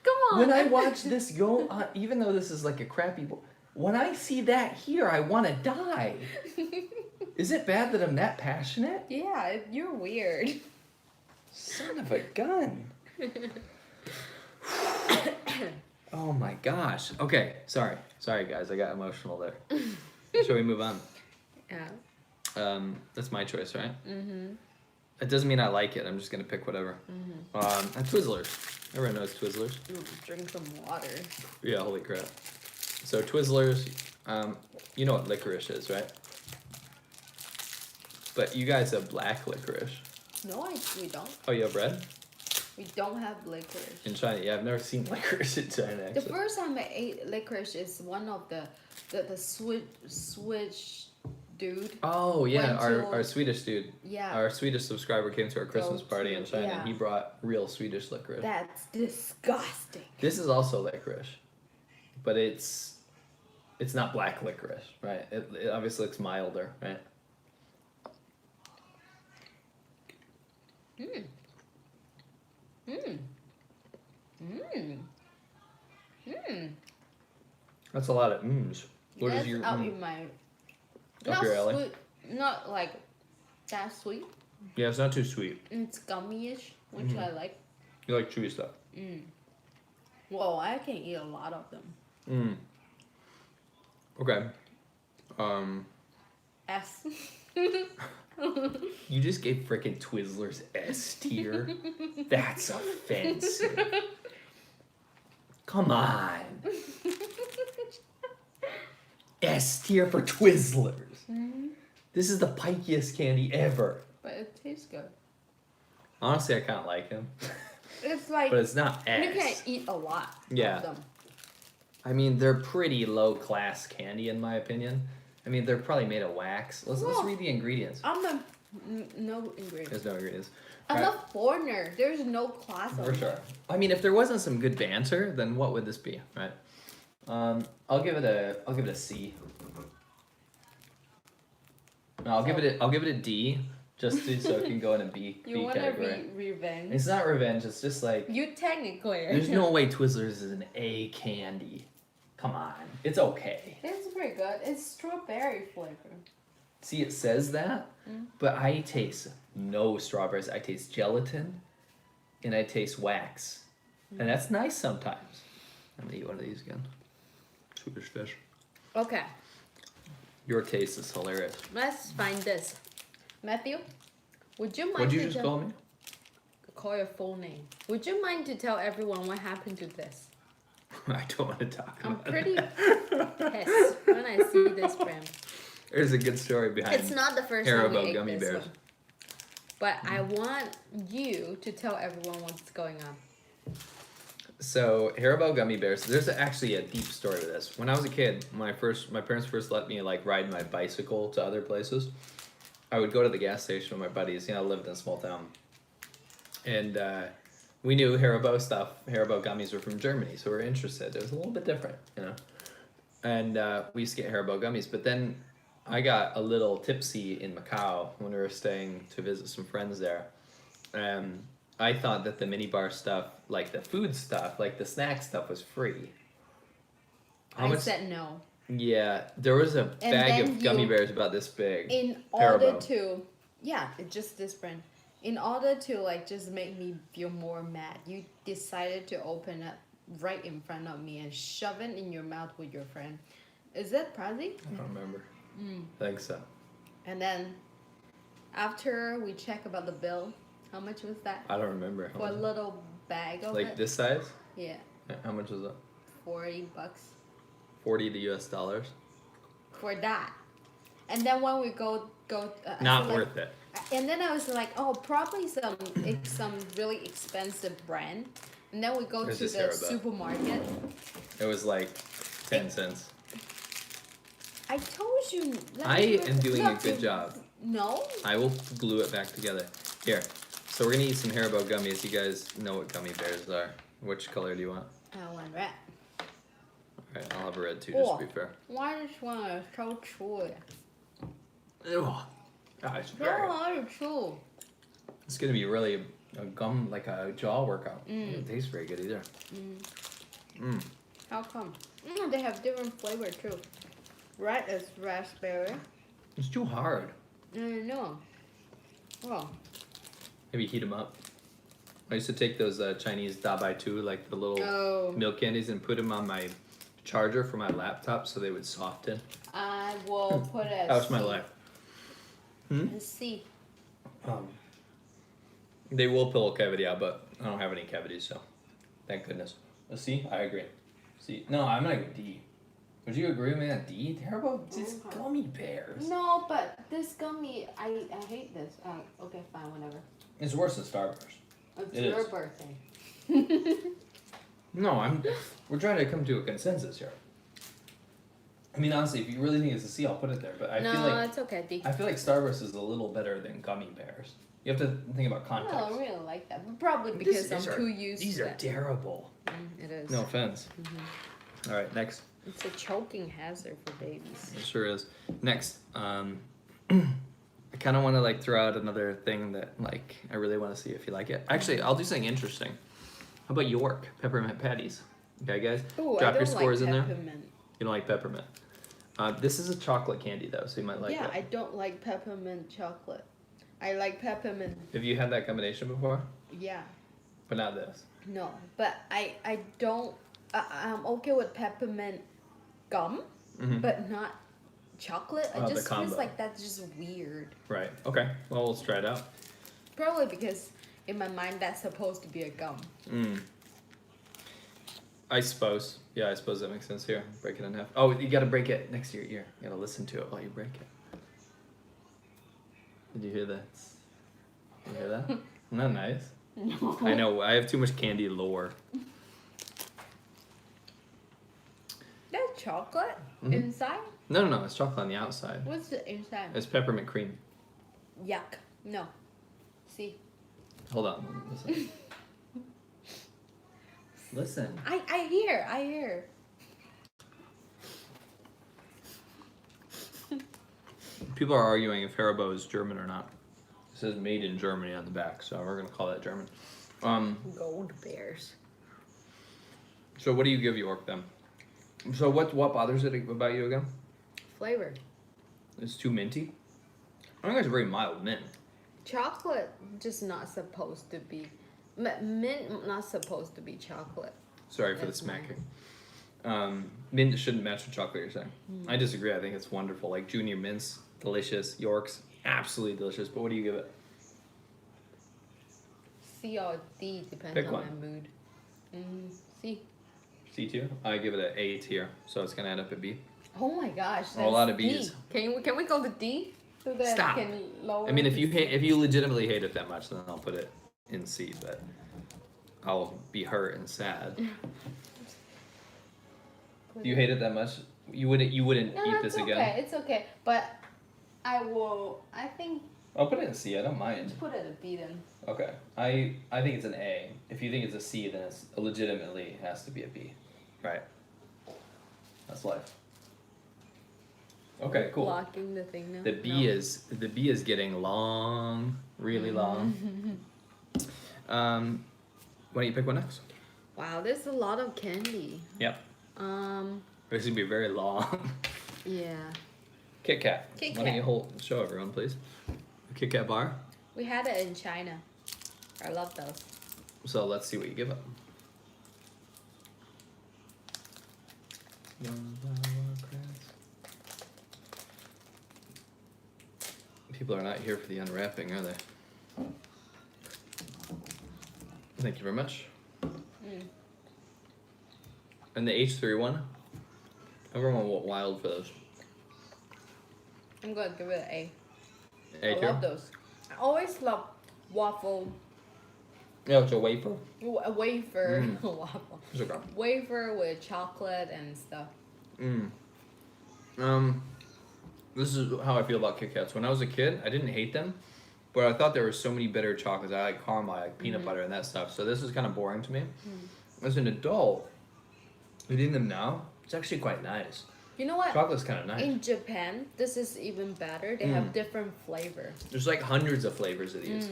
Come on. When I watch this go on, even though this is like a crappy when I see that here, I want to die. Is it bad that I'm that passionate? Yeah, you're weird. Son of a gun. Oh my gosh. Okay, sorry guys, I got emotional there. Shall we move on? Yeah. That's my choice, right? Mhm. It doesn't mean I like it. I'm just gonna pick whatever. Twizzlers. Everyone knows Twizzlers. Drink some water. Yeah, holy crap. So Twizzlers, you know what licorice is, right? But you guys have black licorice. No, we don't. Oh, you have red? We don't have licorice. In China, yeah, I've never seen licorice in China, actually. The first time I ate licorice is one of the Swedish dude. Oh, yeah, our Swedish dude. Yeah. Our Swedish subscriber came to our Christmas party in China, and he brought real Swedish licorice. That's disgusting. This is also licorice, but it's not black licorice, right? It obviously looks milder, right? Mmm. Mmm. Mmm. Mmm. That's a lot of mms. What is your out mm? in my Up your alley? sweet, not like that sweet. Yeah, it's not too sweet. It's gummy-ish, which I like. You like chewy stuff. Well, I can eat a lot of them. Okay. S. You just gave frickin' Twizzlers S tier? That's offensive. Come on. S tier for Twizzlers. This is the pikiest candy ever. But it tastes good. Honestly, I kind of like him. It's like, But it's not S. you can eat a lot Yeah. of them. I mean, they're pretty low class candy in my opinion. I mean, they're probably made of wax. Let's read the ingredients. No ingredients. There's no ingredients. I'm Alright. a foreigner. There's no class For on sure. there. I mean, if there wasn't some good banter, then what would this be, right? I'll give it a C. No, I'll give it a D, just so it can go in a B You want to category. revenge? It's not revenge. It's just like You technically are. there's no way Twizzlers is an A candy. Come on, it's okay. It's pretty good. It's strawberry flavor. See, it says that, but I taste no strawberries. I taste gelatin, and I taste wax, and that's nice sometimes. I'm gonna eat one of these again. Swedish fish. Okay, Your taste is hilarious. let's find this. Matthew, would you mind What'd you to just call me? call your full name? Would you mind to tell everyone what happened to this? I don't want to talk I'm about pretty it. pissed when I see this brand. There's a good story behind It's not the first time we Haribo ate gummy this bears. one. But I want you to tell everyone what's going on. So Haribo gummy bears. There's actually a deep story with this. When I was a kid, my parents first let me like ride my bicycle to other places. I would go to the gas station with my buddies. You know, I lived in a small town, and we knew Haribo stuff. Haribo gummies were from Germany, so we were interested. It was a little bit different, you know. And we used to get Haribo gummies, but then I got a little tipsy in Macau when we were staying to visit some friends there. I thought that the minibar stuff, like the food stuff, like the snack stuff, was free. I said no. Yeah, there was a And bag then of gummy you- bears about this big. In order Haribo. to, yeah, it's just this brand. In order to like just make me feel more mad, you decided to open it right in front of me and shove it in your mouth with your friend. Is that Prezi? I don't remember. I think so. And then after we check about the bill, how much was that? I don't remember. How For a much- little bag of like it? this size? Yeah, How much was it? $40 $40 US dollars. for that. And then when we go, I Not feel like- worth it. And then I was like, oh, probably some really expensive brand. And then we go It's to just the Haribo. supermarket. It was like 10 cents. I told you. I am doing a good job. No. I will glue it back together. Here. So we're gonna eat some Haribo gummies. You guys know what gummy bears are. Which color do you want? I want red. Alright, I'll have a red too, just to be fair. Why this one is so chewy? Ew. Ah, it's So very. chewy. It's gonna be really a gum, like a jaw workout. It doesn't taste very good either. How come? They have different flavor too. Red is raspberry. It's too hard. I know. Well, Maybe heat them up. I used to take those Chinese dabai tu, like the little oh, milk candies, and put them on my charger for my laptop so they would soften. I will put it. That was my life. Let's see. They will pull a cavity out, but I don't have any cavities, so thank goodness. A C? I agree. C. No, I'm gonna go D. Would you agree with me on D? Terrible. It's gummy bears. No, but this gummy, I hate this. Okay, fine, whatever. It's worse than Starburst. It's It your is. birthday. No, we're trying to come to a consensus here. I mean, honestly, if you really think it's a C, I'll put it there. But I No, feel like it's okay, D. I feel like Starburst is a little better than gummy bears. You have to think about I context. don't really like that. But probably because These I'm are- too used These to are that. terrible. It is. No offense. All right, next. It's a choking hazard for babies. It sure is. Next, I kind of want to like throw out another thing that like I really want to see if you like it. Actually, I'll do something interesting. How about York peppermint patties? Okay, guys. Ooh, Drop I your don't scores like in there. peppermint. You don't like peppermint. This is a chocolate candy though, so you might like Yeah, it. I don't like peppermint chocolate. I like peppermint. Have you had that combination before? Yeah. But not this. No, but I don't. I'm okay with peppermint gum, Mhm. but not chocolate. Oh, It the just combo. feels like that's just weird. Right. Okay. Well, let's try it out. Probably because in my mind that's supposed to be a gum. I suppose. Yeah, I suppose that makes sense here. Break it in half. Oh, you gotta break it next to your ear. You gotta listen to it while you break it. Did you hear that? Did you hear that? Isn't that nice? No. I know. I have too much candy lore. That's chocolate inside? No. It's chocolate on the outside. What's the inside? It's peppermint cream. Yuck. No. See. Hold on. Listen. Listen. I hear. People are arguing if Haribo is German or not. It says made in Germany on the back, so we're gonna call that German. Gold bears. So what do you give York then? So what bothers it about you again? Flavor. It's too minty. I think it's very mild mint. Chocolate just not supposed to be mint not supposed to be chocolate. Sorry for the That's mine. smacking. Mint shouldn't match with chocolate, you're saying. I disagree. I think it's wonderful. Like Junior Mints, delicious. York's, absolutely delicious. But what do you give it? C or D depends Pick on one. my mood. C. C2? I give it an A tier, so it's gonna end up at B. Oh my gosh, that's A lot of D. Bs. Can we go to D? So that Stop. I can lower I mean, if the you C? if you legitimately hate it that much, then I'll put it in C. But I'll be hurt and sad. Do you hate it that much? You wouldn't No, eat it's this okay. again? It's okay. But I think I'll put it in C. I don't mind. put it at B then. Okay. I think it's an A. If you think it's a C, then it's legitimately has to be a B. Right. That's life. Okay, cool. Blocking the thing now. The B is getting long, really long. Why don't you pick one next? Wow, there's a lot of candy. Yep. This is gonna be very long. Yeah. Kit Kat. Kit Why don't Kat. you show everyone, please? A Kit Kat bar. We had it in China. I love those. So let's see what you give it. People are not here for the unwrapping, are they? Thank you very much. And the H3 one? Everyone went wild for those. I'm gonna give it an A. A I tier? love those. I always love waffle. Yeah, it's a wafer. A wafer. Mm. Waffle. It's okay. Wafer with chocolate and stuff. This is how I feel about Kit Kats. When I was a kid, I didn't hate them, but I thought there were so many bitter chocolates. I like caramel, I like peanut butter and that stuff. So this is kind of boring to me. As an adult, eating them now, it's actually quite nice. You know what? Chocolate's kind of nice. In Japan, this is even better. They have different flavor. There's like hundreds of flavors of these.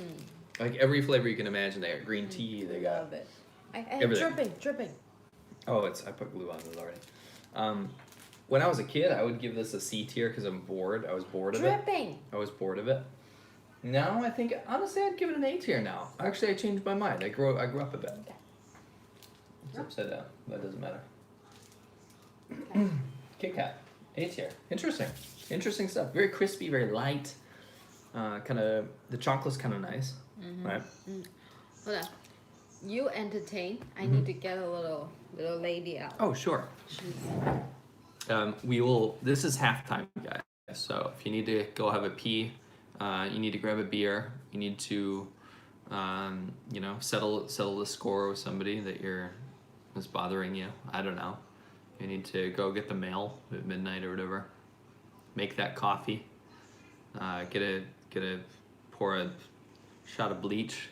Like every flavor you can imagine. They got green tea. They got Love it. everything. Dripping. Oh, I put glue on it already. When I was a kid, I would give this a C tier because I'm bored. I was bored of it. Dripping. I was bored of it. Now I think honestly I'd give it an A tier now. Actually, I changed my mind. I grew up a bit. It's upside down. That doesn't matter. Kit Kat, A tier. Interesting stuff. Very crispy, very light. Kind of the chocolate's kind of nice, right? Hold on. You entertain. I need to get a little lady out. Oh sure. We will. This is halftime, guys. So if you need to go have a pee, you need to grab a beer. You need to, settle the score with somebody that is bothering you. I don't know. You need to go get the mail at midnight or whatever. Make that coffee. Pour a shot of bleach.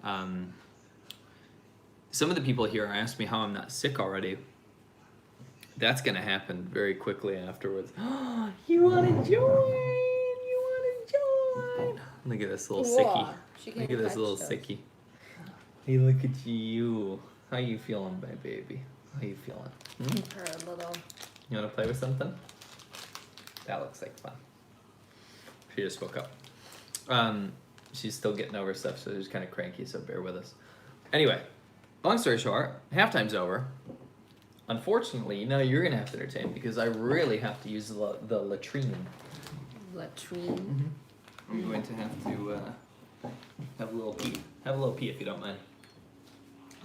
Some of the people here asked me how I'm not sick already. That's gonna happen very quickly afterwards. You wanna join? Look at this little sickie. Look at this little sickie. Hey, look at you. How you feeling, my baby? How you feeling? Her a little. You wanna play with something? That looks like fun. She just woke up. She's still getting over stuff, so she's kind of cranky, so bear with us. Anyway, long story short, halftime's over. unfortunately, now you're gonna have to entertain because I really have to use the latrine. Latrine. I'm going to have to have a little pee. Have a little pee if you don't mind.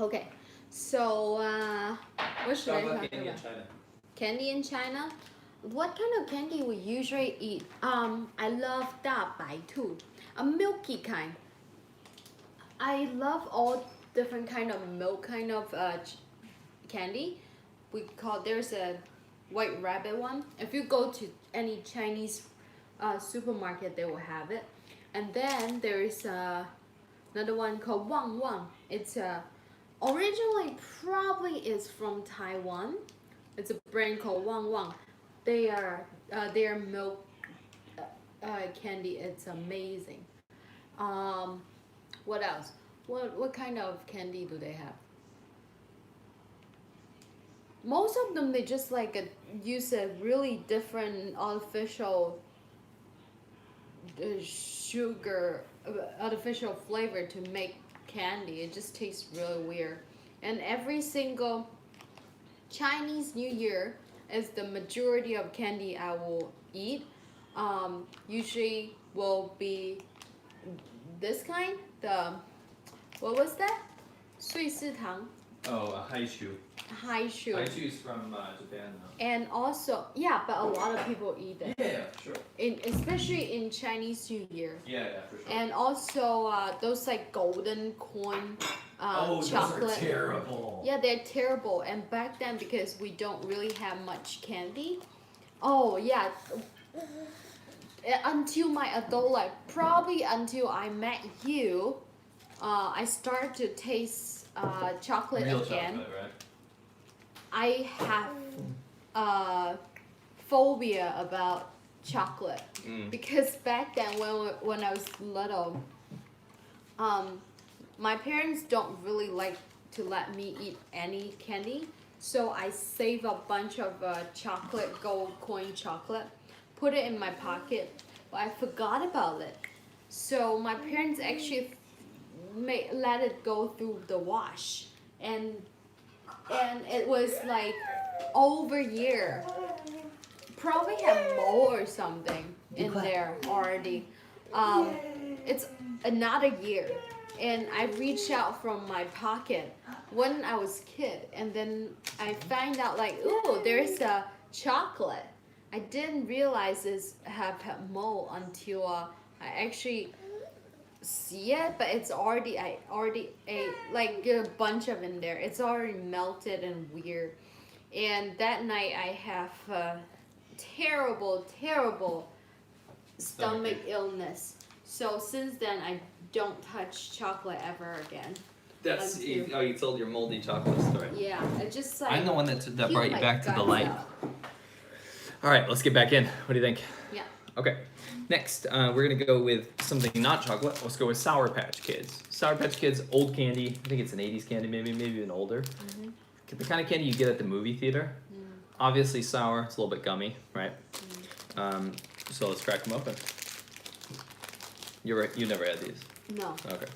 Okay, so what should I talk about? Candy in China. Candy in China? What kind of candy we usually eat? I love 大白兔, a milky kind. I love all different kind of milk kind of candy. There's a white rabbit one. If you go to any Chinese supermarket, they will have it. And then there is another one called Wang Wang. It's originally probably is from Taiwan. It's a brand called Wang Wang. Their milk candy. It's amazing. What else? What kind of candy do they have? Most of them they just like use a really different artificial sugar, artificial flavor to make candy. It just tastes really weird. And every single Chinese New Year is the majority of candy I will eat. Usually will be this kind. What was that? 瑞士糖. Oh, Haishu. Haishu. Haishu is from Japan though. And also, yeah, but a lot of people eat it. Yeah, sure. Especially in Chinese New Year. Yeah, for sure. And also those like golden corn chocolate. Those are terrible. Yeah, they're terrible. And back then, because we don't really have much candy. Oh yeah. Until my adult life, probably until I met you, I started to taste chocolate Real again. Chocolate, right? I have phobia about chocolate because back then when I was little, my parents don't really like to let me eat any candy, so I save a bunch of chocolate, gold coin chocolate, put it in my pocket, but I forgot about it. So my parents actually let it go through the wash, and it was like over a year. Probably have mold or something in there already. It's another year, and I reached out from my pocket when I was kid, and then I find out like, ooh, there's a chocolate. I didn't realize this have mold until I actually see it, but I already ate like a bunch of in there. It's already melted and weird. And that night I have terrible stomach illness. So since then I don't touch chocolate ever again. That's you told your moldy chocolate story. Yeah, it just like I'm the one that brought you back to the guts light. out. All right, let's get back in. What do you think? Yeah. Okay. Next, we're gonna go with something not chocolate. Let's go with Sour Patch Kids. Sour Patch Kids, old candy. I think it's an 80s candy, maybe even older. Mm-hmm. The kind of candy you get at the movie theater. Obviously sour. It's a little bit gummy, right? So let's crack them open. You never had these. No. Okay.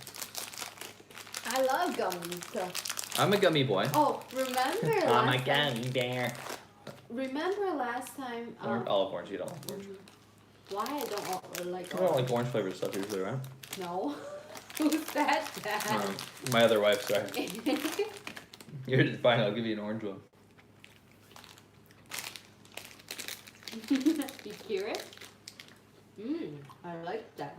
I love gummies. So. I'm a gummy boy. Oh, remember I'm a last time? gummy bear. Remember last time? Olive orange. You don't like orange. Why I don't like? I don't like orange flavored stuff usually, right? No. Who said that? My other wife, sorry. You're just fine. I'll give you an orange one. You curious? I like that.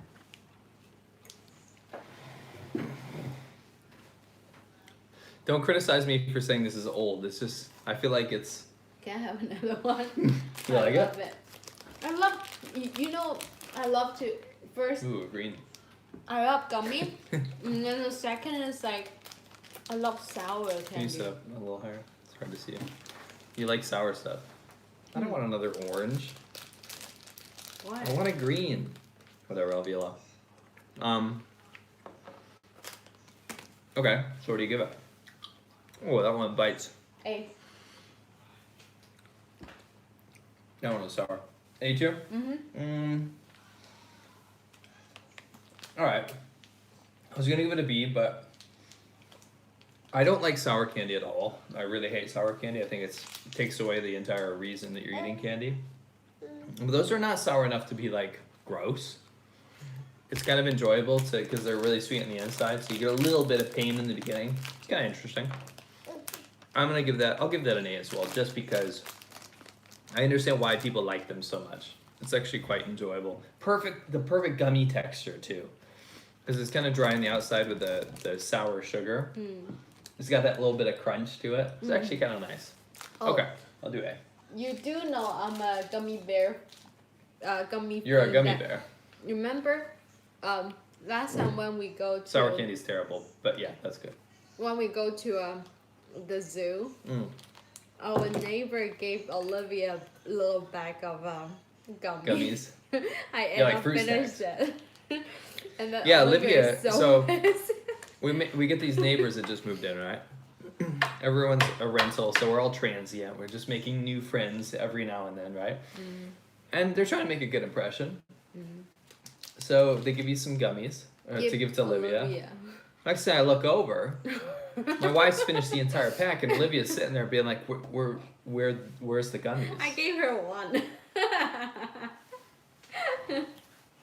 Don't criticize me for saying this is old. It's just I feel like it's. Can I have another one? You like love it? I love I love to first. Ooh, green. I love gummy, and then the second is like I love sour Can candy. you sit up a little higher? It's hard to see you. You like sour stuff. I don't want another orange. Why? I want a green. Whatever, I'll be yellow. Okay, so what do you give it? Oh, that one bites. A. That one was sour. A tier? Alright. I was gonna give it a B, but I don't like sour candy at all. I really hate sour candy. I think it takes away the entire reason that you're eating candy. But those are not sour enough to be like gross. It's kind of enjoyable because they're really sweet on the inside, so you get a little bit of pain in the beginning. It's kind of interesting. I'll give that an A as well, just because I understand why people like them so much. It's actually quite enjoyable. The perfect gummy texture too, because it's kind of dry on the outside with the sour sugar. It's got that little bit of crunch to it. It's actually kind of nice. Oh. Okay, I'll do A. You do know I'm a gummy bear. You're a gummy bear. Remember, last time when we go to Sour candy's terrible, but yeah, that's good. When we go to the zoo, our neighbor gave Olivia a little bag of gummies. I ended up finished it. And then yeah, Olivia Olivia. So we get these neighbors that just moved in, right? Everyone's a rental, so we're all transient. We're just making new friends every now and then, right? And they're trying to make a good impression. So they give you some gummies to give to Olivia. Next thing I look over, my wife's finished the entire pack, and Olivia's sitting there being like, where's the gummies? I gave her one.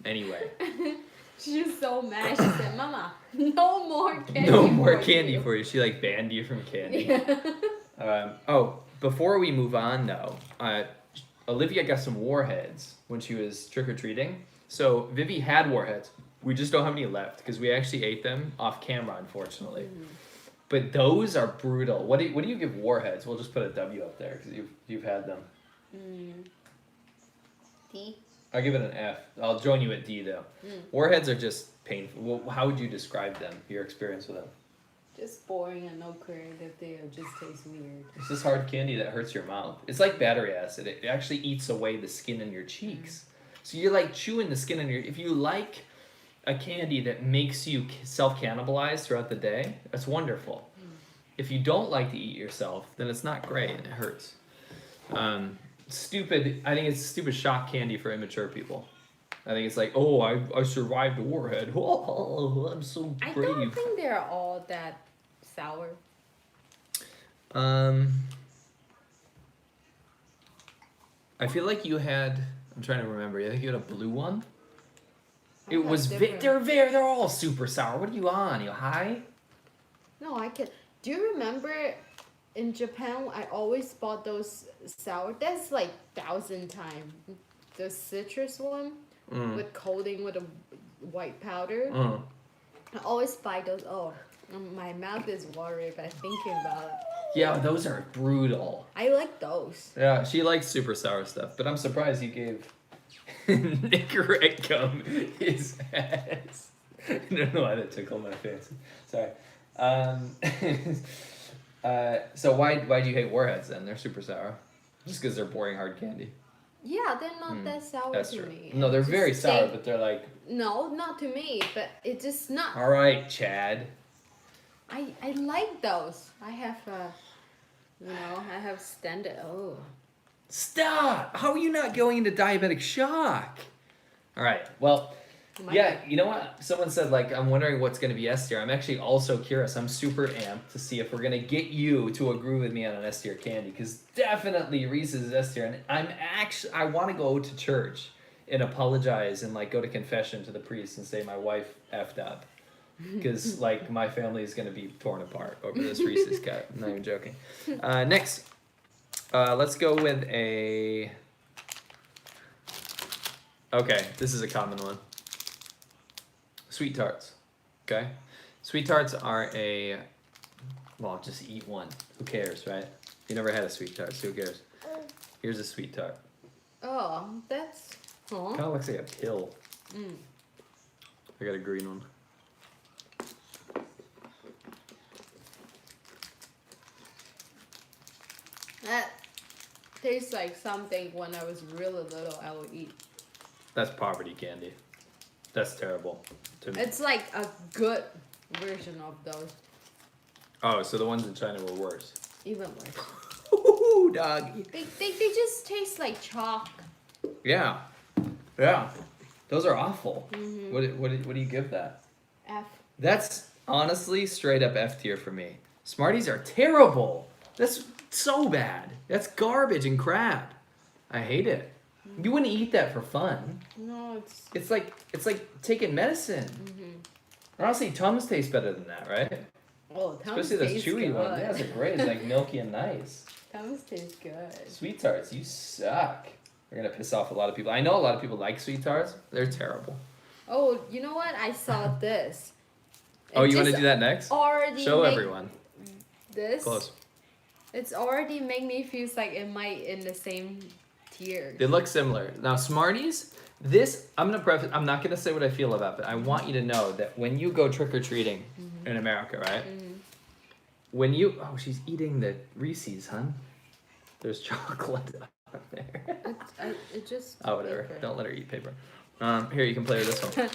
Anyway. She's so mad. She said, "Mama, no more candy. No more candy for you." She like banned you from candy. Before we move on though, Olivia got some warheads when she was trick or treating. So Vivi had warheads. We just don't have any left because we actually ate them off camera, unfortunately. But those are brutal. What do you give warheads? We'll just put a W up there because you've had them. D. I'll give it an F. I'll join you at D though. Warheads are just painful. Well, how would you describe them? Your experience with them? Just boring and no creative. They just taste weird. It's this hard candy that hurts your mouth. It's like battery acid. It actually eats away the skin in your cheeks. So you're like chewing the skin in your. If you like a candy that makes you self-cannibalize throughout the day, that's wonderful. If you don't like to eat yourself, then it's not great and it hurts. Stupid. I think it's stupid shock candy for immature people. I think it's like, oh, I survived a warhead. Oh, I'm so brave. I don't think they're all that sour. I feel like you had. I'm trying to remember. I think you had a blue one. It was. Different. They're all super sour. What are you on? You high? No, I can. Do you remember? In Japan, I always bought those sour. That's like 1,000 times. The citrus one with coating with a white powder. I always buy those. Oh, my mouth is watering by thinking about it. Yeah, those are brutal. I like those. Yeah, she likes super sour stuff, but I'm surprised you gave Nick Red Gum his ass. I don't know why that tickled my fancy. Sorry. So why'd you hate warheads then? They're super sour. Just because they're boring hard candy. Yeah, they're not that sour That's to true. me. No, they're very sour, but they're like. No, not to me, but it's just not. All right, Chad. I like those. I have I have standard. Oh. Stop! How are you not going into diabetic shock? All right. Well. Yeah, you know what? Someone said, like, I'm wondering what's going to be S tier. I'm actually also curious. I'm super amped to see if we're going to get you to agree with me on an S tier candy. Because definitely Reese's is S tier. And I want to go to church and apologize and, like, go to confession to the priest and say my wife effed up. Because, like, my family is going to be torn apart over this Reese's cut. I'm not even joking. Next, let's go with a... Okay, this is a common one. Sweet tarts, okay? Sweet tarts are well, just eat one. Who cares, right? You never had a sweet tart, so who cares? Here's a sweet tart. Oh, that's... Huh? Kind of looks like a pill. I got a green one. That tastes like something when I was really little I would eat. That's poverty candy. That's terrible to me. It's like a good version of those. Oh, so the ones in China were worse. Even worse. Ooh, doggy. They just taste like chalk. Yeah. Those are awful. What do you give that? F. That's honestly straight up F tier for me. Smarties are terrible. That's so bad. That's garbage and crap. I hate it. You wouldn't eat that for fun. No, It's like taking medicine. Honestly, Tums taste better than that, right? Oh, Tums Especially those tastes chewy good. ones. Yeah, they're great. It's like milky and nice. Tums tastes good. Sweet tarts, you suck. We're gonna piss off a lot of people. I know a lot of people like sweet tarts. They're terrible. Oh, you know what? I saw this. Oh, you want to do that next? Already Show make everyone. this. Close. It's already make me feel like it might in the same tier. They look similar. Now, Smarties, this, I'm not gonna say what I feel about it. I want you to know that when you go trick-or-treating in America, right? When you, oh, she's eating the Reese's, huh? There's chocolate on there. It just. Oh, whatever. paper. Don't let her eat paper. Here, you can play with this one.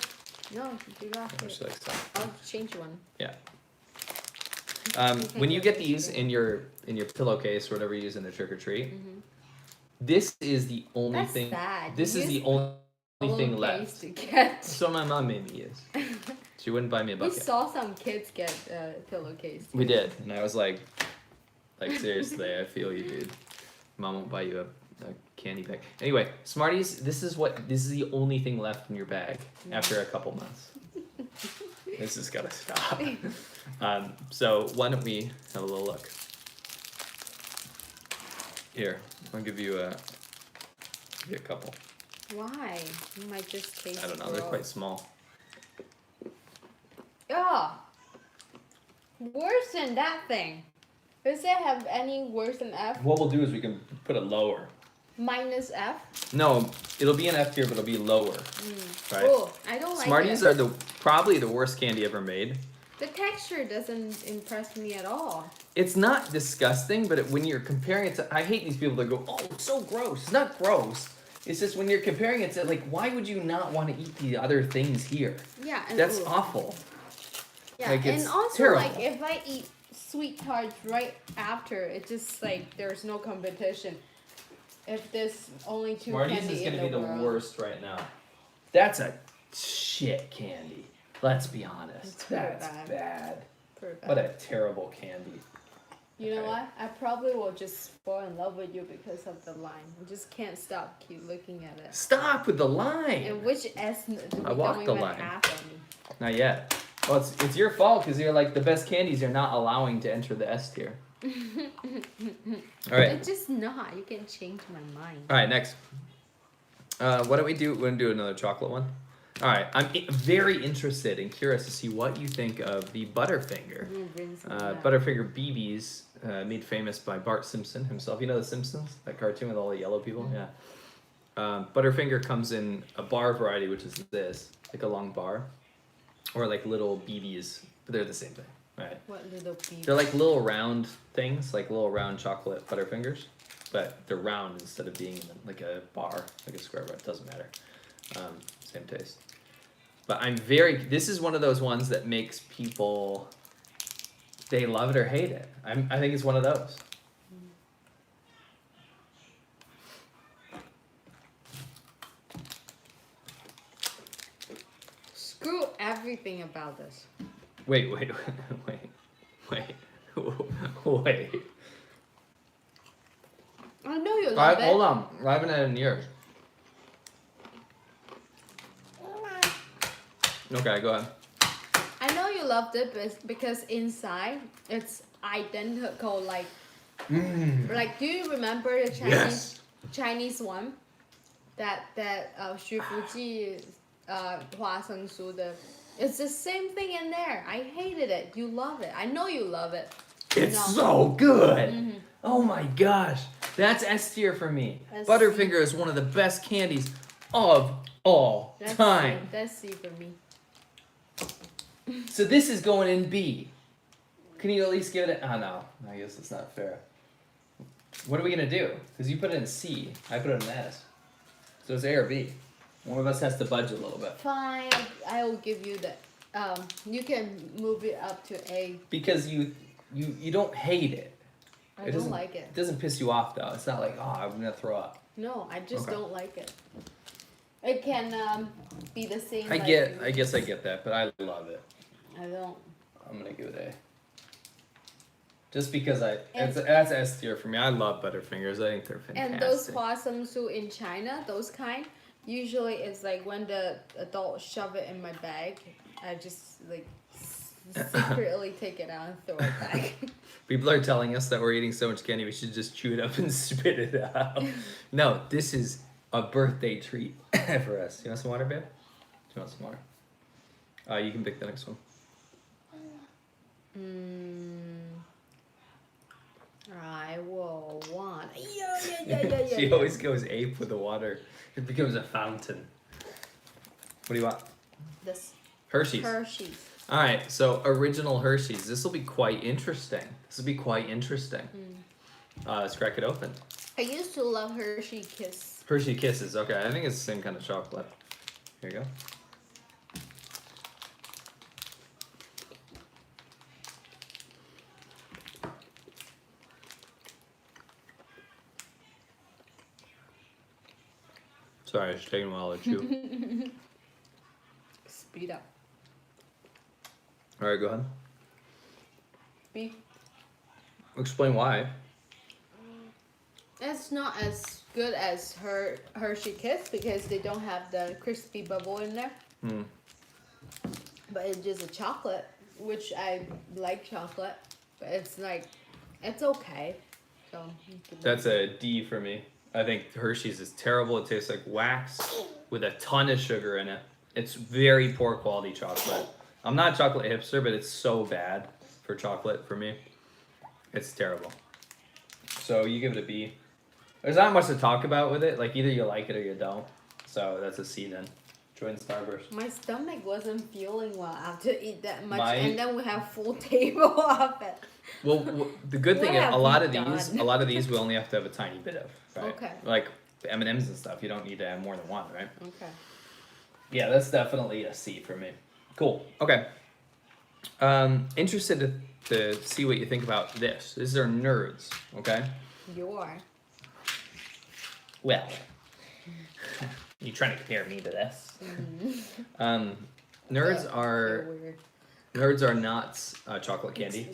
No, you got Oh, it. she likes that. I'll change one. Yeah. When you get these in your pillowcase or whatever you use in the trick or treat, this is the only That's thing. sad. This is the only thing left. To get. So my mom made me use. She wouldn't buy me a We bucket. saw some kids get pillowcase. We did, and I was like seriously, I feel you, dude. Mom won't buy you a candy bag. Anyway, Smarties, this is the only thing left in your bag after a couple months. This has got to stop. So why don't we have a little look? Here, I'll give you a couple. Why? You might just taste. I don't know, they're quite small. Yeah. Worse than that thing. Does it have any worse than F? What we'll do is we can put it lower. Minus F? No, it'll be an F tier, but it'll be lower. Right? Oh, I don't like Smarties it. are probably the worst candy ever made. The texture doesn't impress me at all. It's not disgusting, but when you're comparing it to, I hate these people that go, oh, it's so gross. It's not gross. It's just when you're comparing it to, like, why would you not want to eat the other things here? Yeah, and That's awful. Yeah, Like, and it's also terrible. like if I eat sweet tarts right after, it's just like there's no competition. If there's only two Smarties candy is in going to the be the world. worst right now. That's a shit candy. Let's be honest. It's pretty That's bad. Pretty bad. What a terrible candy. You know Okay. what? I probably will just fall in love with you because of the line. I just can't stop keep looking at it. Stop with the line. And which S do we I walked don't the even line. have any? Not yet. Well, it's your fault because you're like the best candies you're not allowing to enter the S tier. All right. It's just not. You can change my mind. All right, next. What don't we do? We're going to do another chocolate one. All right, I'm very interested and curious to see what you think of the Butterfinger. Butterfinger BBs, made famous by Bart Simpson himself. You know The Simpsons? That cartoon with all the yellow people? Yeah. Butterfinger comes in a bar variety, which is this, like a long bar. Or like little BBs, but they're the same thing, right? What little BB? They're like little round things, like little round chocolate Butterfingers. But they're round instead of being like a bar, like a square bar. It doesn't matter. Same taste. But this is one of those ones that makes people, they love it or hate it. I think it's one of those. Screw everything about this. Wait. I know you love it. Hold on. I haven't had it in years. Okay, go ahead. I know you loved it because inside it's identical. Like, do you remember the Chinese one? That 徐福记花生酥的. It's the same thing in there. I hated it. You love it. I know you love it. It's so good. Oh my gosh. That's S tier for me. Butterfinger is one of the best candies of all time. That's C for me. So this is going in B. Can you at least give it a... Oh, no. I guess it's not fair. What are we going to do? Because you put it in C. I put it in S. So it's A or B. One of us has to budge a little bit. Fine. I will give you that. You can move it up to A. Because you don't hate it. I don't like it. It doesn't piss you off, though. It's not like, oh, I'm going to throw up. No, I just Okay. don't like it. It can be the same. I guess I get that, but I love it. I don't. I'm going to give it Just because that's S tier for me. I love Butterfingers. I think they're fantastic. And those Huasamsu in China, those kind, usually it's like when the adults shove it in my bag, I just like secretly take it out and throw it back. People are telling us that we're eating so much candy, we should just chew it up and spit it out. No, this is a birthday treat for us. You want some water, babe? Do you want some water? You can pick the next one. I will want. Yeah. She always goes ape with the water. It becomes a fountain. What do you want? This. Hershey's. All right, so original Hershey's. This will be quite interesting. Let's crack it open. I used to love Hershey Kiss. Hershey Kisses. Okay, I think it's the same kind of chocolate. Here you go. Sorry, it's taking a while to chew. Speed up. All right, go ahead. Speed. Explain why. It's not as good as Hershey Kiss because they don't have the crispy bubble in there. But it's just a chocolate, which I like chocolate, but it's like, it's okay. So that's a D for me. I think Hershey's is terrible. It tastes like wax with a ton of sugar in it. It's very poor quality chocolate. I'm not a chocolate hipster, but it's so bad for chocolate for me. It's terrible. So you give it a B. There's not much to talk about with it. Like either you like it or you don't. So that's a C then. Join Starburst. My stomach wasn't feeling well after eat that much, and then we have full table of it. Well, the good thing is a lot of these we only have to have a tiny bit of, right? Okay. Like M&Ms and stuff, you don't need to have more than one, right? Okay. Yeah, that's definitely a C for me. Cool. Okay. Interested to see what you think about this. These are Nerds, okay? You are. Well, you trying to compare me to this? Nerds are not chocolate candy.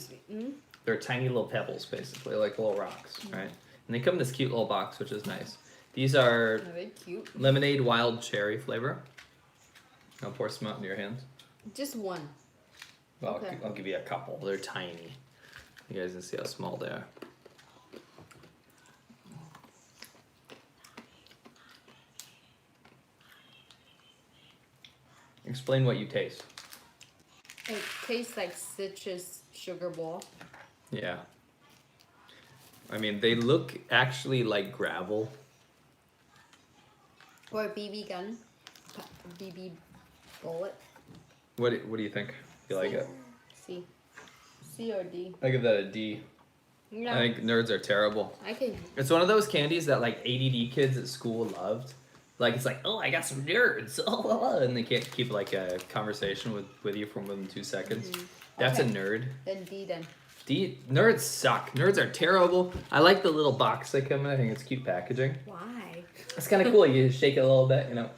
They're tiny little pebbles, basically, like little rocks, right? And they come in this cute little box, which is nice. These are they cute? lemonade wild cherry flavor. I'll pour some out into your hands. Just one. Well, Okay. I'll give you a couple. They're tiny. You guys can see how small they are. Explain what you taste. It tastes like citrus sugar ball. Yeah. I mean, they look actually like gravel. Or a BB gun. BB bullet. What do you think? You like it? C. C or D. I give that a D. Yeah. I think Nerds are terrible. I can. It's one of those candies that like ADD kids at school loved. Like it's like, oh, I got some Nerds, and they can't keep like a conversation with you for more than 2 seconds. That's Okay. a nerd. Then D then. D. Nerds suck. Nerds are terrible. I like the little box they come in. I think it's cute packaging. Why? It's kind of cool. You shake it a little bit, you know.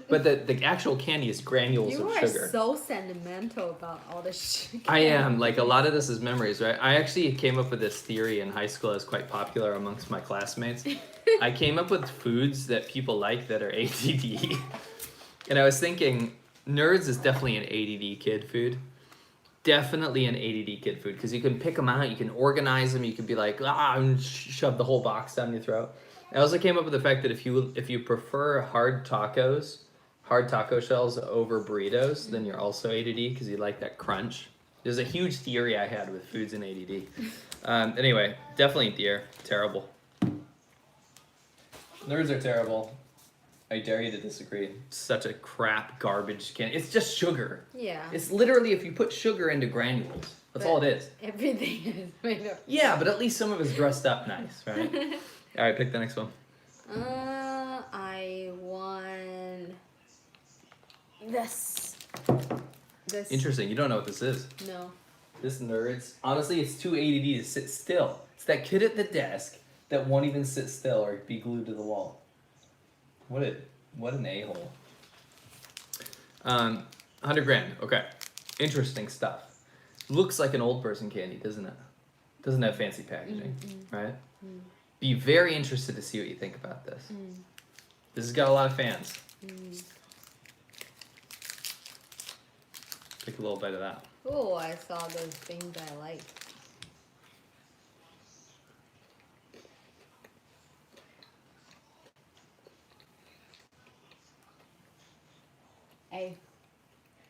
But the actual candy is granules You of are sugar. so sentimental about all this shit. I am. Like, a lot of this is memories, right? I actually came up with this theory in high school. It was quite popular amongst my classmates. I came up with foods that people like that are ADD. And I was thinking, Nerds is definitely an ADD kid food. Definitely an ADD kid food. Because you can pick them out, you can organize them, you can be like, and shove the whole box down your throat. I also came up with the fact that if you prefer hard taco shells over burritos, then you're also ADD because you like that crunch. There's a huge theory I had with foods and ADD. Anyway, definitely terrible. Nerds are terrible. I dare you to disagree. Such a crap garbage candy. It's just sugar. Yeah. It's literally if you put sugar into granules. That's all it is. Everything is made of. Yeah, but at least some of it's dressed up nice, right? All right, pick the next one. I want this. This. Interesting. You don't know what this is. No. This Nerds. Honestly, it's too ADD to sit still. It's that kid at the desk that won't even sit still or be glued to the wall. What an a-hole. 100 grand. Okay. Interesting stuff. Looks like an old person candy, doesn't it? Doesn't have fancy packaging, right? Be very interested to see what you think about this. This has got a lot of fans. Take a little bite of that. Oh, I saw those things I like.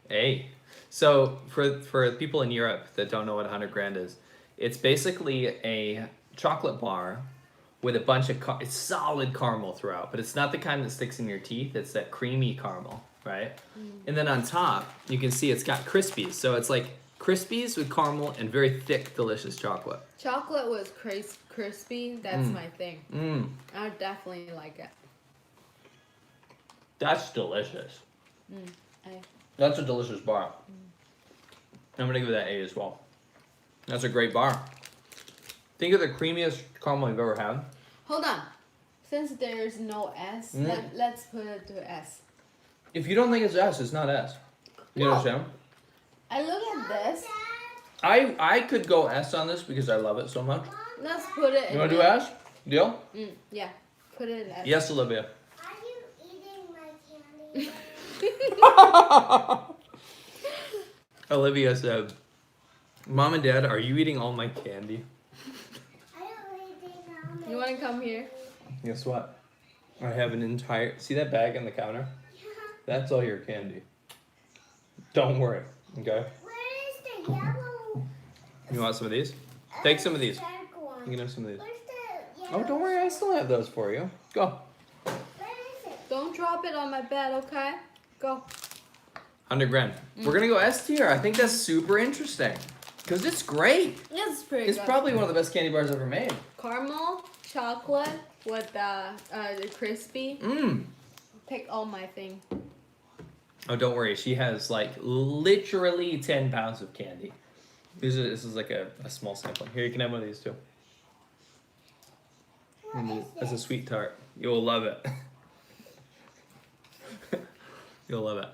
Hey. So for people in Europe that don't know what 100 grand is, it's basically a chocolate bar with a bunch of it's solid caramel throughout, but it's not the kind that sticks in your teeth. It's that creamy caramel, right? And then on top, you can see it's got Crispies. So it's like Crispies with caramel and very thick, delicious chocolate. Chocolate was crispy. That's my thing. I definitely like it. That's delicious. That's a delicious bar. I'm gonna give it that A as well. That's a great bar. Think of the creamiest caramel you've ever had. Hold on. Since there's no S, let's put it to S. If you don't think it's S, it's not S. You understand? I look at this. I could go S on this because I love it so much. Let's put it in. You want to do S? Deal? Yeah. Put it in S. Yes, Olivia. Are you eating my candy? Olivia said, Mom and Dad, are you eating all my candy? I don't eat all my You want to come here? Guess what? I have an entire... See that bag on the counter? That's all your candy. Don't worry, okay? Where is the yellow? You want some of these? Take some of these. Shark You one. can have some of these. Where's the yellow? Oh, don't worry, I still have those for you. Go. Where is it? Don't drop it on my bed, okay? Go. 100 grand. We're gonna go S tier. I think that's super interesting. Because it's great. It's pretty It's good. probably one of the best candy bars ever made. Caramel, chocolate with the crispy. Pick all my thing. Oh, don't worry. She has like literally 10 pounds of candy. This is like a small sampling. Here, you can have one of these too. It's a sweet tart. You'll love it. You'll love it.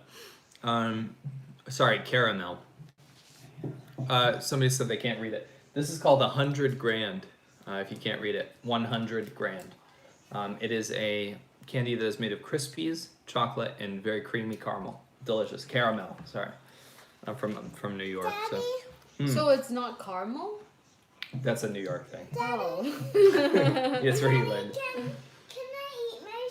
Sorry, caramel. Somebody said they can't read it. This is called 100 grand. If you can't read it, 100 grand. It is a candy that is made of Crispies, chocolate, and very creamy caramel. Delicious caramel. Sorry, I'm from New York, so So it's not caramel? that's a New York thing. Oh. It's where you learned. Can I eat my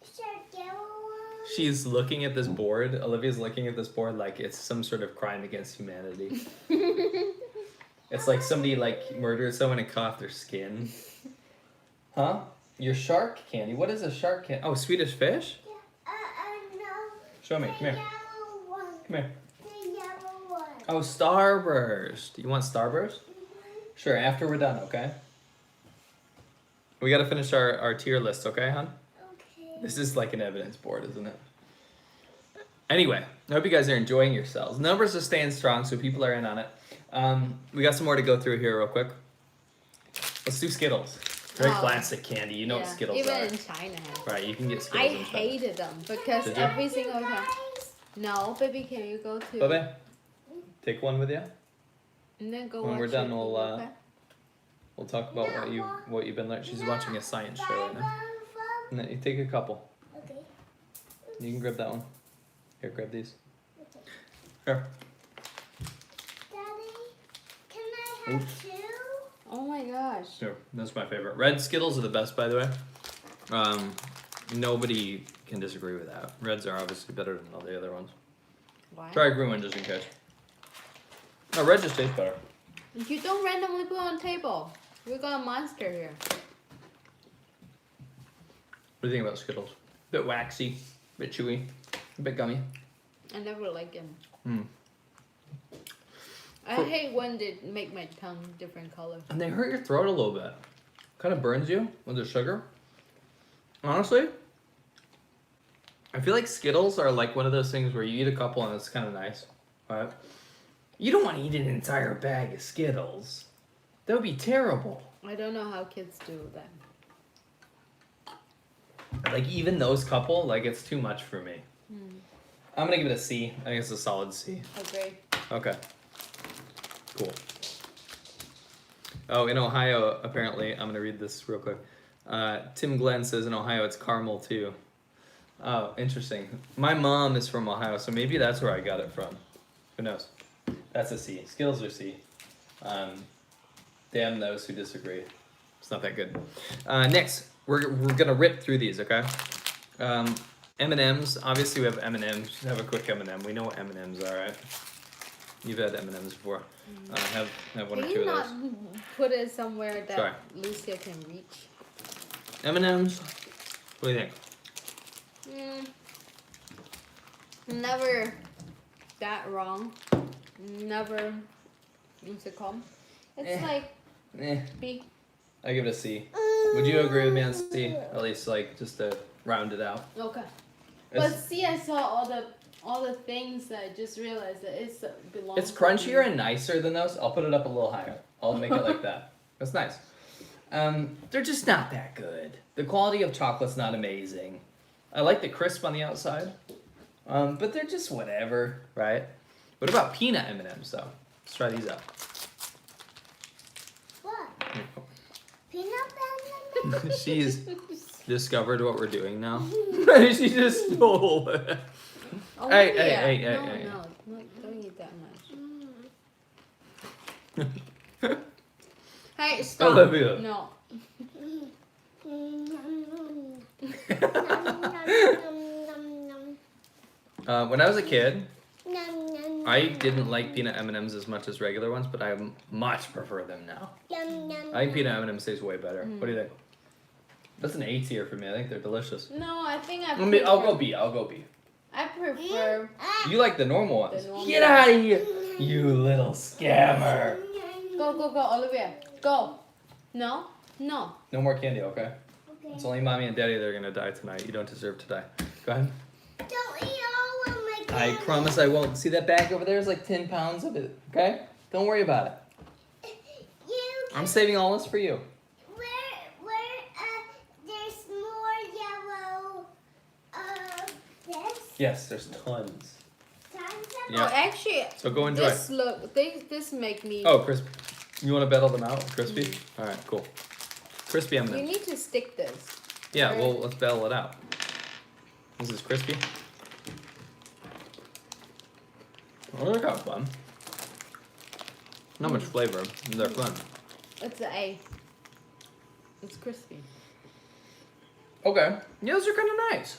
shark yellow one? She's looking at this board. Olivia's looking at this board like it's some sort of crime against humanity. It's like somebody like murdered someone and cut off their skin. Huh? Your shark candy? What is a shark candy? Oh, Swedish fish? No. Show me. The Come here. yellow one. Come here. The yellow one. Oh, Starburst. You want Starburst? Sure, after we're done, okay? We gotta finish our tier list, okay, hon? Okay. This is like an evidence board, isn't it? Anyway, I hope you guys are enjoying yourselves. Numbers are staying strong, so people are in on it. We got some more to go through here real quick. Let's do Skittles. Very classic candy. You know what Skittles Even are. in China. Right, you can get I Skittles in China. hated them because Did you? every single time. No, baby, can you go to? Bebe, take one with you. And then go When watch we're done, it, we'll okay? we'll talk about what you've been learning. She's watching a science show right now. And then you take a couple. Okay. You can grab that one. Here, grab these. Okay. Here. Daddy, can I have two? Oh my gosh. Sure, that's my favorite. Red Skittles are the best, by the way. Nobody can disagree with that. Reds are obviously better than all the other ones. Why? Try a green one just in case. No, red just tastes better. You don't randomly put on table. We got a monster here. What do you think about Skittles? Bit waxy, bit chewy, a bit gummy. I never like them. Mm. I hate when they make my tongue different color. And they hurt your throat a little bit. Kind of burns you with the sugar. Honestly, I feel like Skittles are like one of those things where you eat a couple and it's kind of nice, right? You don't want to eat an entire bag of Skittles. That would be terrible. I don't know how kids do that. Like even those couple, like it's too much for me. I'm gonna give it a C. I think it's a solid C. Okay. Okay. Cool. Oh, in Ohio, apparently, I'm gonna read this real quick. Tim Glenn says in Ohio it's caramel too. Oh, interesting. My mom is from Ohio, so maybe that's where I got it from. Who knows? That's a C. Skills are C. Damn those who disagree. It's not that good. Next, we're gonna rip through these, okay? M&Ms. Obviously, we have M&Ms. Just have a quick M&M. We know what M&Ms are, right? You've had M&Ms before. Have one or Can two you of not those. put it somewhere that Sorry. Lucia can reach? M&Ms. What do you think? Never that wrong. Never. What's it called? It's like B. I give it a C. Would you agree with me on C? At least like just to round it out. Okay. It's- But see, I saw all the things that I just realized that it belongs. It's crunchier and nicer than those. I'll put it up a little higher. I'll make it like that. That's nice. They're just not that good. The quality of chocolate's not amazing. I like the crisp on the outside, but they're just whatever, right? What about peanut M&Ms though? Let's try these out. What? Peanut butter? She's discovered what we're doing now. She just stole it. Oh, Hey, yeah. hey, No, hey. no, don't eat that much. Hey, stop. Olivia. No. When I was a kid, I didn't like peanut M&Ms as much as regular ones, but I much prefer them now. I think peanut M&Ms taste way better. What do you think? That's an A tier for me. I think they're delicious. No, I think I I'll prefer. go B. I'll go B. I prefer. You like the normal ones? The normal Get out of here, you little scammer! Go, Olivia. Go. No? No. No more candy, okay? It's only mommy and daddy that are gonna die tonight. You don't deserve to die. Go ahead. Don't eat all of my I candy. promise I won't. See that bag over there is like 10 pounds of it, okay? Don't worry about it. I'm saving all this for you. There's more yellow, this. Yes, there's tons. Tons of Yeah. Oh, actually, So go enjoy. this make me. Oh, crispy. You want to battle them out? Crispy? All right, cool. Crispy You M&Ms. need to stick this. Yeah, well, let's battle it out. This is crispy. Oh, they're kind of fun. Not much flavor. They're fun. It's an A. It's crispy. Okay. Yeah, those are kind of nice.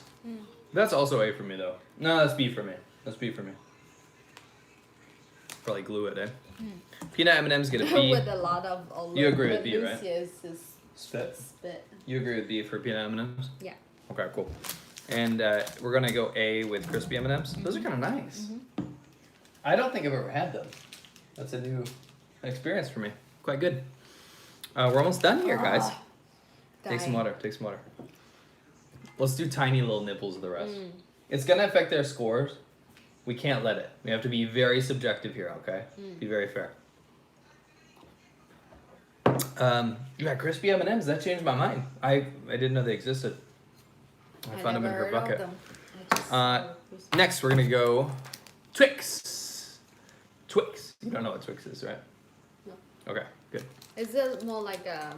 That's also A for me, though. No, that's B for me. That's B for me. Probably glue it, eh? Peanut M&Ms get a B. With a lot of. You agree with B, right? Lucia's Spit. spit. You agree with B for peanut M&Ms? Yeah. Okay, cool. And we're gonna go A with crispy M&Ms. Those are kind of nice. I don't think I've ever had them. That's a new experience for me. Quite good. We're almost done here, guys. Take some water. Take some water. Let's do tiny little nipples of the rest. It's gonna affect their scores. We can't let it. We have to be very subjective here, okay? Be very fair. Yeah, crispy M&Ms. That changed my mind. I didn't know they existed. I found them in her bucket. Next, we're gonna go Twix. Twix. You don't know what Twix is, right? No. Okay, good. Is it more like a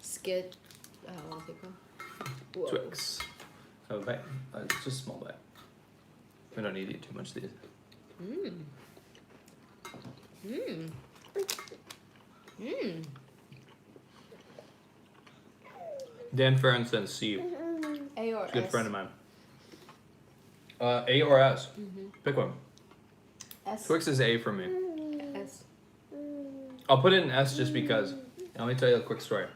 skid? What's it called? Whoa. Twix. Oh, bite. It's just a small bite. We don't need to eat too much of these. Dan Farron sends C. A or Good S? friend of mine. A or S? Pick one. S. Twix is A for me. S. I'll put it in S just because. Let me tell you a quick story.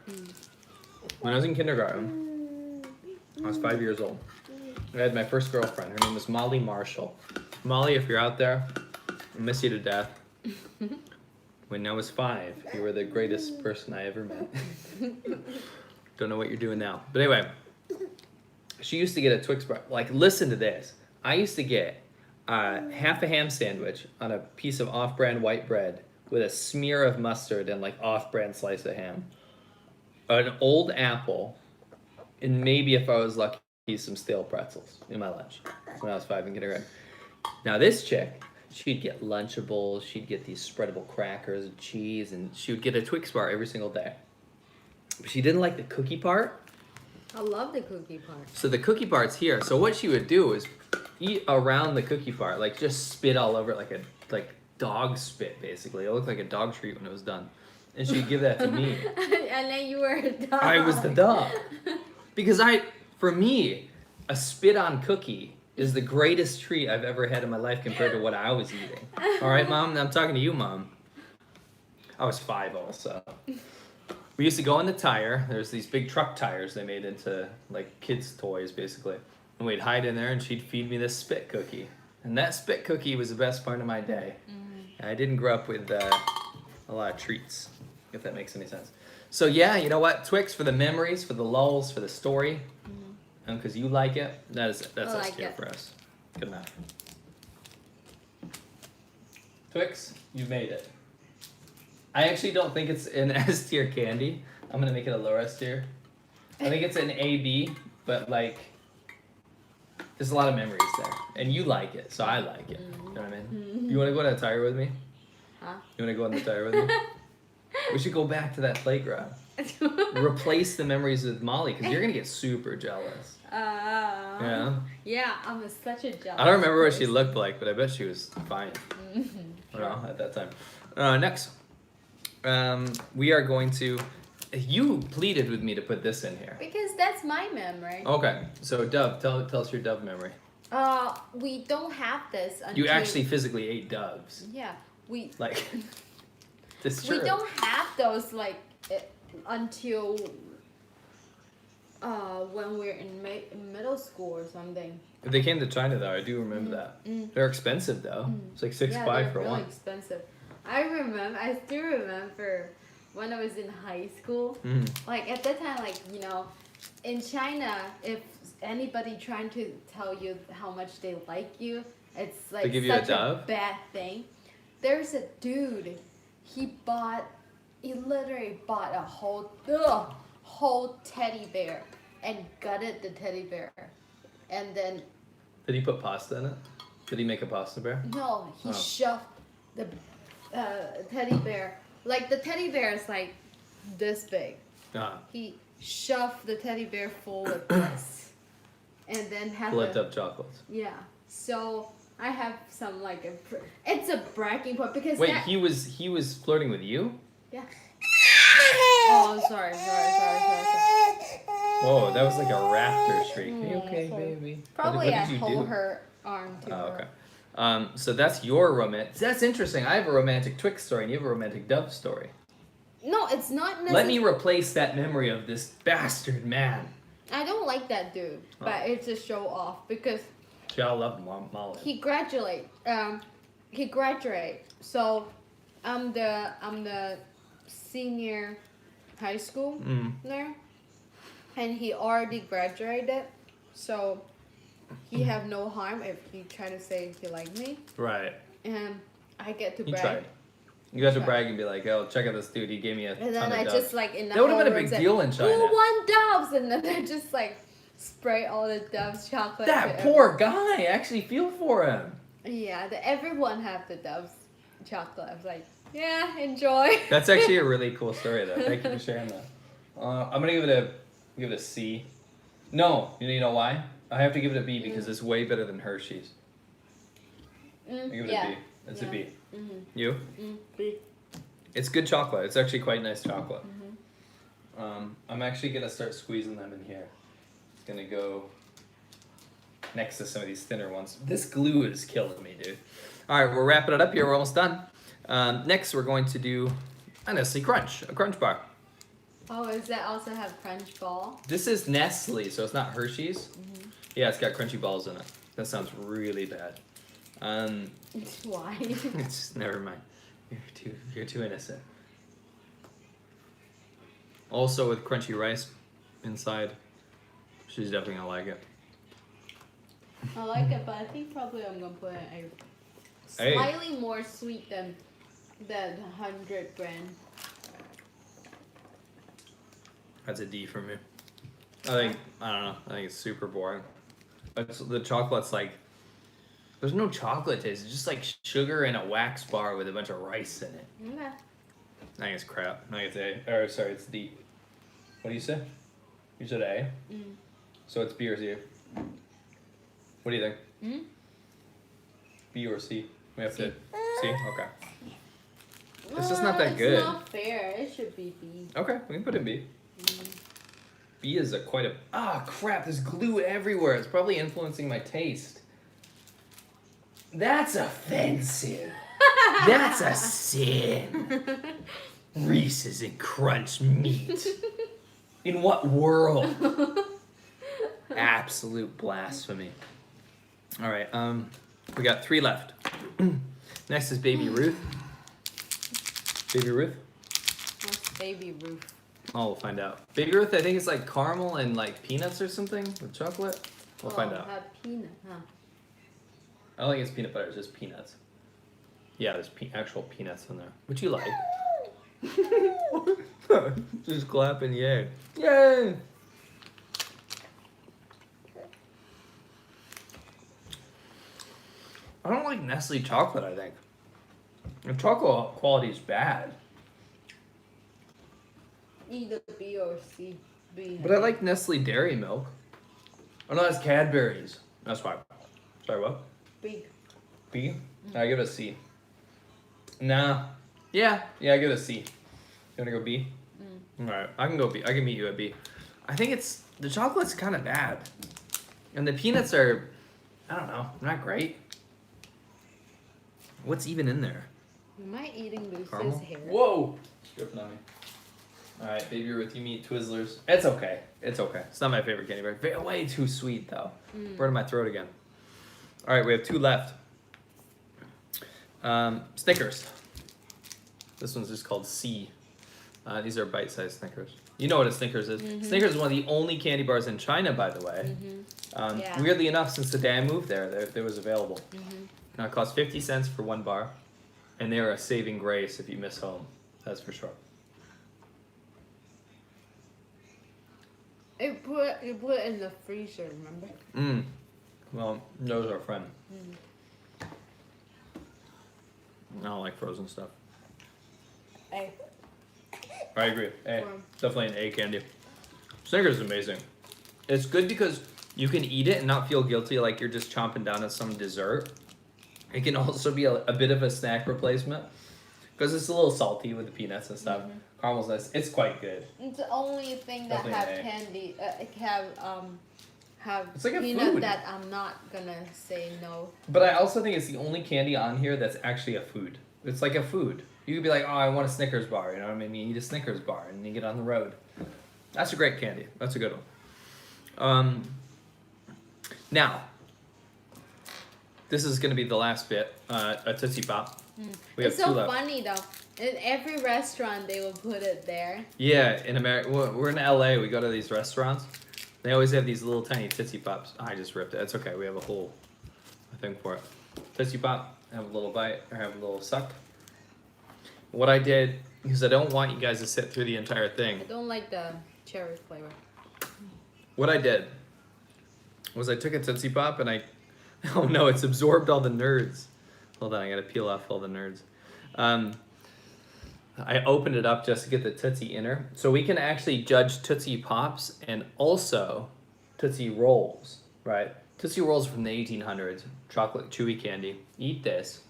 When I was in kindergarten, I was 5 years old. I had my first girlfriend. Her name was Molly Marshall. Molly, if you're out there, I miss you to death. When I was 5, you were the greatest person I ever met. Don't know what you're doing now. But anyway, she used to get a Twix bar. Like, listen to this. I used to get half a ham sandwich on a piece of off-brand white bread with a smear of mustard and like off-brand slice of ham. An old apple, and maybe if I was lucky, some stale pretzels in my lunch when I was 5 in kindergarten. Now this chick she'd get Lunchables, she'd get these spreadable crackers and cheese, and she would get a Twix bar every single day. But she didn't like the cookie part. I love the cookie part. So the cookie part's here. So what she would do is eat around the cookie part, like just spit all over it like dog spit, basically. It looked like a dog treat when it was done. And she'd give that to me. And then you were a dog. I was the dog. Because for me, a spit on cookie is the greatest treat I've ever had in my life compared to what I was eating. All right, Mom? I'm talking to you, Mom. I was 5 also. We used to go on the tire. There's these big truck tires they made into like kids' toys, basically. And we'd hide in there and she'd feed me this spit cookie. And that spit cookie was the best part of my day. And I didn't grow up with a lot of treats, if that makes any sense. So yeah, you know what? Twix for the memories, for the lulls, for the story. And because you like it, that's S tier for us. Good enough. Twix, you've made it. I actually don't think it's an S tier candy. I'm gonna make it a lower S tier. I think it's an AB, but like, there's a lot of memories there, and you like it, so I like it. You know what I mean? You wanna go on a tire with me? Huh? You wanna go on the tire with me? We should go back to that playground. Replace the memories with Molly, because you're gonna get super jealous. Yeah. Yeah, I'm such a jealous. I don't remember what she person. looked like, but I bet she was fine. At that time. Next, we are going to. You pleaded with me to put this in here. Because that's my memory. Okay, so Dove, tell us your dove memory. We don't have this until. You actually physically ate doves. Yeah, we. Like, this true. We don't have those until when we're in middle school or something. They came to China though. I do remember that. They're expensive though. It's like $6.5 they're for really one. expensive. I still remember when I was in high school. Like at that time, like in China, if anybody trying to tell you how much they like you, it's like They give you a such dove? bad thing. There's a dude. He literally bought a whole teddy bear and gutted the teddy bear, and then Did he put pasta in it? Did he make a pasta bear? no, he Oh. shoved the teddy bear. Like the teddy bear is like this big. He shoved the teddy bear full of this, and then have Flipped up chocolates. Yeah. So I have some it's a bragging point because Wait, that, he was flirting with you? yeah. Oh, sorry. Whoa, that was like a raptor shriek. Are you okay, baby? Probably what I did you hold do? her arm to Oh, her. okay. So that's your romantic. That's interesting. I have a romantic Twix story, and you have a romantic Dove story. No, it's not necessarily. Let me replace that memory of this bastard man. I don't like that dude, but it's a show off because See, I love Molly. he graduate. So, I'm the senior high school there, and he already graduated. So, he have no harm if he try to say he like me, Right. and I get to He brag. tried. You got to brag and be like, "Oh, check out this dude. He gave me a And ton then of I doves." just in the That would've whole been a room big say, deal in China. Who won doves? And then I just spray all the doves chocolate. That to poor guy. I actually feel for him. Yeah, everyone have the doves chocolate. I was like, yeah, enjoy. That's actually a really cool story, though. Thank you for sharing that. I'm gonna give it a C. No, you know why? I have to give it a B because it's way better than Hershey's. I give it a B. It's a B. You? B. It's good chocolate. It's actually quite nice chocolate. I'm actually gonna start squeezing them in here. It's gonna go next to some of these thinner ones. This glue is killing me, dude. All right, we're wrapping it up here. We're almost done. Next, we're going to do a Nestle Crunch, a Crunch bar. Oh, does that also have crunch ball? This is Nestle, so it's not Hershey's. Yeah, it's got crunchy balls in it. That sounds really bad. Why? It's never mind. You're too innocent. Also with crunchy rice inside. She's definitely gonna like it. I like it, but I think probably I'm gonna put a Hey. slightly more sweet than 100 gram. That's a D for me. I don't know. I think it's super boring. The chocolate's like There's no chocolate taste. It's just like sugar in a wax bar with a bunch of rice in it. Okay. I think it's crap. I think it's A. Or sorry, it's D. What do you say? You said A? Mm. So it's B or C. What do you think? Mm? B or C? We have C. to C? Okay. It's just not that good. It's not fair. It should be B. Okay, we can put in B. Mm. B is quite a... Ah, crap, there's glue everywhere. It's probably influencing my taste. That's offensive. That's a sin. Reese's and Crunch meat. In what world? Absolute blasphemy. All right, we got 3 left. Next is Baby Ruth. Baby Ruth? What's Baby Ruth? Oh, we'll find out. Baby Ruth, I think it's like caramel and like peanuts or something with chocolate. We'll find out. Have peanut, huh? I don't think it's peanut butter, it's just peanuts. Yeah, there's actual peanuts in there. Which you like. Just clapping, yay. Yay! I don't like Nestle chocolate, I think. The chocolate quality is bad. Either B or C. B. But I like Nestle Dairy Milk. Oh no, that's Cadbury's. That's fine. Sorry, what? B. B? I give it a C. Nah. Yeah, I give it a C. You wanna go B? Alright, I can go B. I can meet you at B. I think it's, the chocolate's kind of bad. And the peanuts are, I don't know, not great. What's even in there? Am I eating Lucy's Caramel? hair? Whoa! Stripping on me. Alright, Baby Ruth, you meet Twizzlers. It's okay. It's okay. It's not my favorite candy bar. Way too sweet, though. Burning my throat again. Alright, we have 2 left. Snickers. This one's just called C. These are bite-sized Snickers. You know what a Snickers is. Snickers is one of the only candy bars in China, by the way. Yeah. Weirdly enough, since the day I moved there, there was available. Now, it cost 50 cents for 1 bar. And they are a saving grace if you miss home. That's for sure. You put it in the freezer, remember? Well, those are friend. I don't like frozen stuff. A. I agree. A. Warm. Definitely an A candy. Snickers is amazing. It's good because you can eat it and not feel guilty like you're just chomping down on some dessert. It can also be a bit of a snack replacement because it's a little salty with the peanuts and stuff. Caramel's nice. It's quite good. It's the only thing that Definitely have an A. candy, have It's like a peanut food. that I'm not gonna say no. But I also think it's the only candy on here that's actually a food. It's like a food. You could be like, oh, I want a Snickers bar. You know what I mean? You eat a Snickers bar and you get on the road. That's a great candy. That's a good one. Now, this is going to be the last bit. A Tootsie Pop. We have It's 2 so left. funny though. In every restaurant they will put it there. Yeah, in America, we're in LA. We go to these restaurants. They always have these little tiny Tootsie Pops. I just ripped it. It's okay. We have a whole thing for it. Tootsie Pop. Have a little bite or have a little suck. What I did, because I don't want you guys to sit through the entire thing. I don't like the cherry flavor. What I did was I took a Tootsie Pop and I, oh no, it's absorbed all the nerds. Hold on, I gotta peel off all the nerds. I opened it up just to get the Tootsie inner. So we can actually judge Tootsie Pops and also Tootsie Rolls, right? Tootsie Rolls from the 1800s, chocolate chewy candy. Eat this,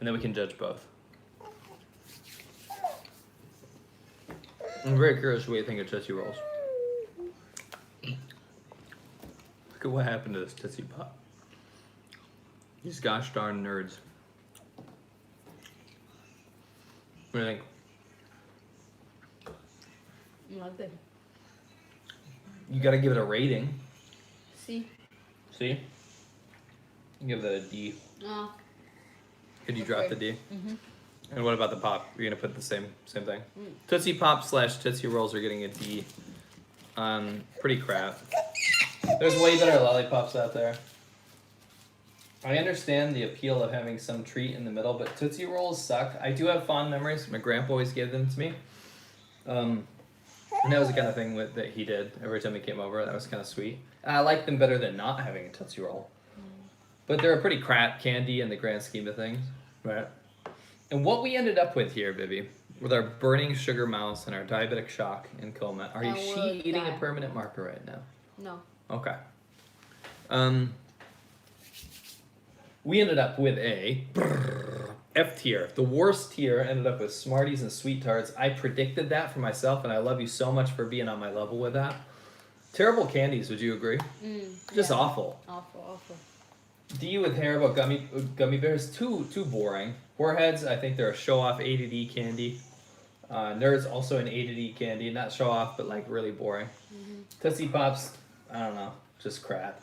and then we can judge both. I'm very curious what you think of Tootsie Rolls. Look at what happened to this Tootsie Pop. These gosh darn nerds. What do you think? Nothing. You gotta give it a rating. See? See? Give that a D. Oh. Could you drop the D? Mm-hmm. And what about the pop? You're gonna put the same thing. Tootsie Pop / Tootsie Rolls are getting a D. Pretty crap. There's way better lollipops out there. I understand the appeal of having some treat in the middle, but Tootsie Rolls suck. I do have fond memories. My grandpa always gave them to me. And that was the kind of thing that he did every time he came over. That was kind of sweet. I like them better than not having a Tootsie Roll. but they're a pretty crap candy in the grand scheme of things, right? And what we ended up with here, Vivi, with our burning sugar mouse and our diabetic shock in coma, are you eating a permanent marker right now? No. Okay. We ended up with a F tier. The worst tier ended up with Smarties and Sweet Tarts. I predicted that for myself, and I love you so much for being on my level with that. Terrible candies, would you agree? Just awful. Awful. D with Haribo gummy bears, too boring. Warheads, I think they're a show-off A to D candy. Nerds, also an A to D candy. Not show-off, but like really boring. Tootsie Pops, I don't know, just crap.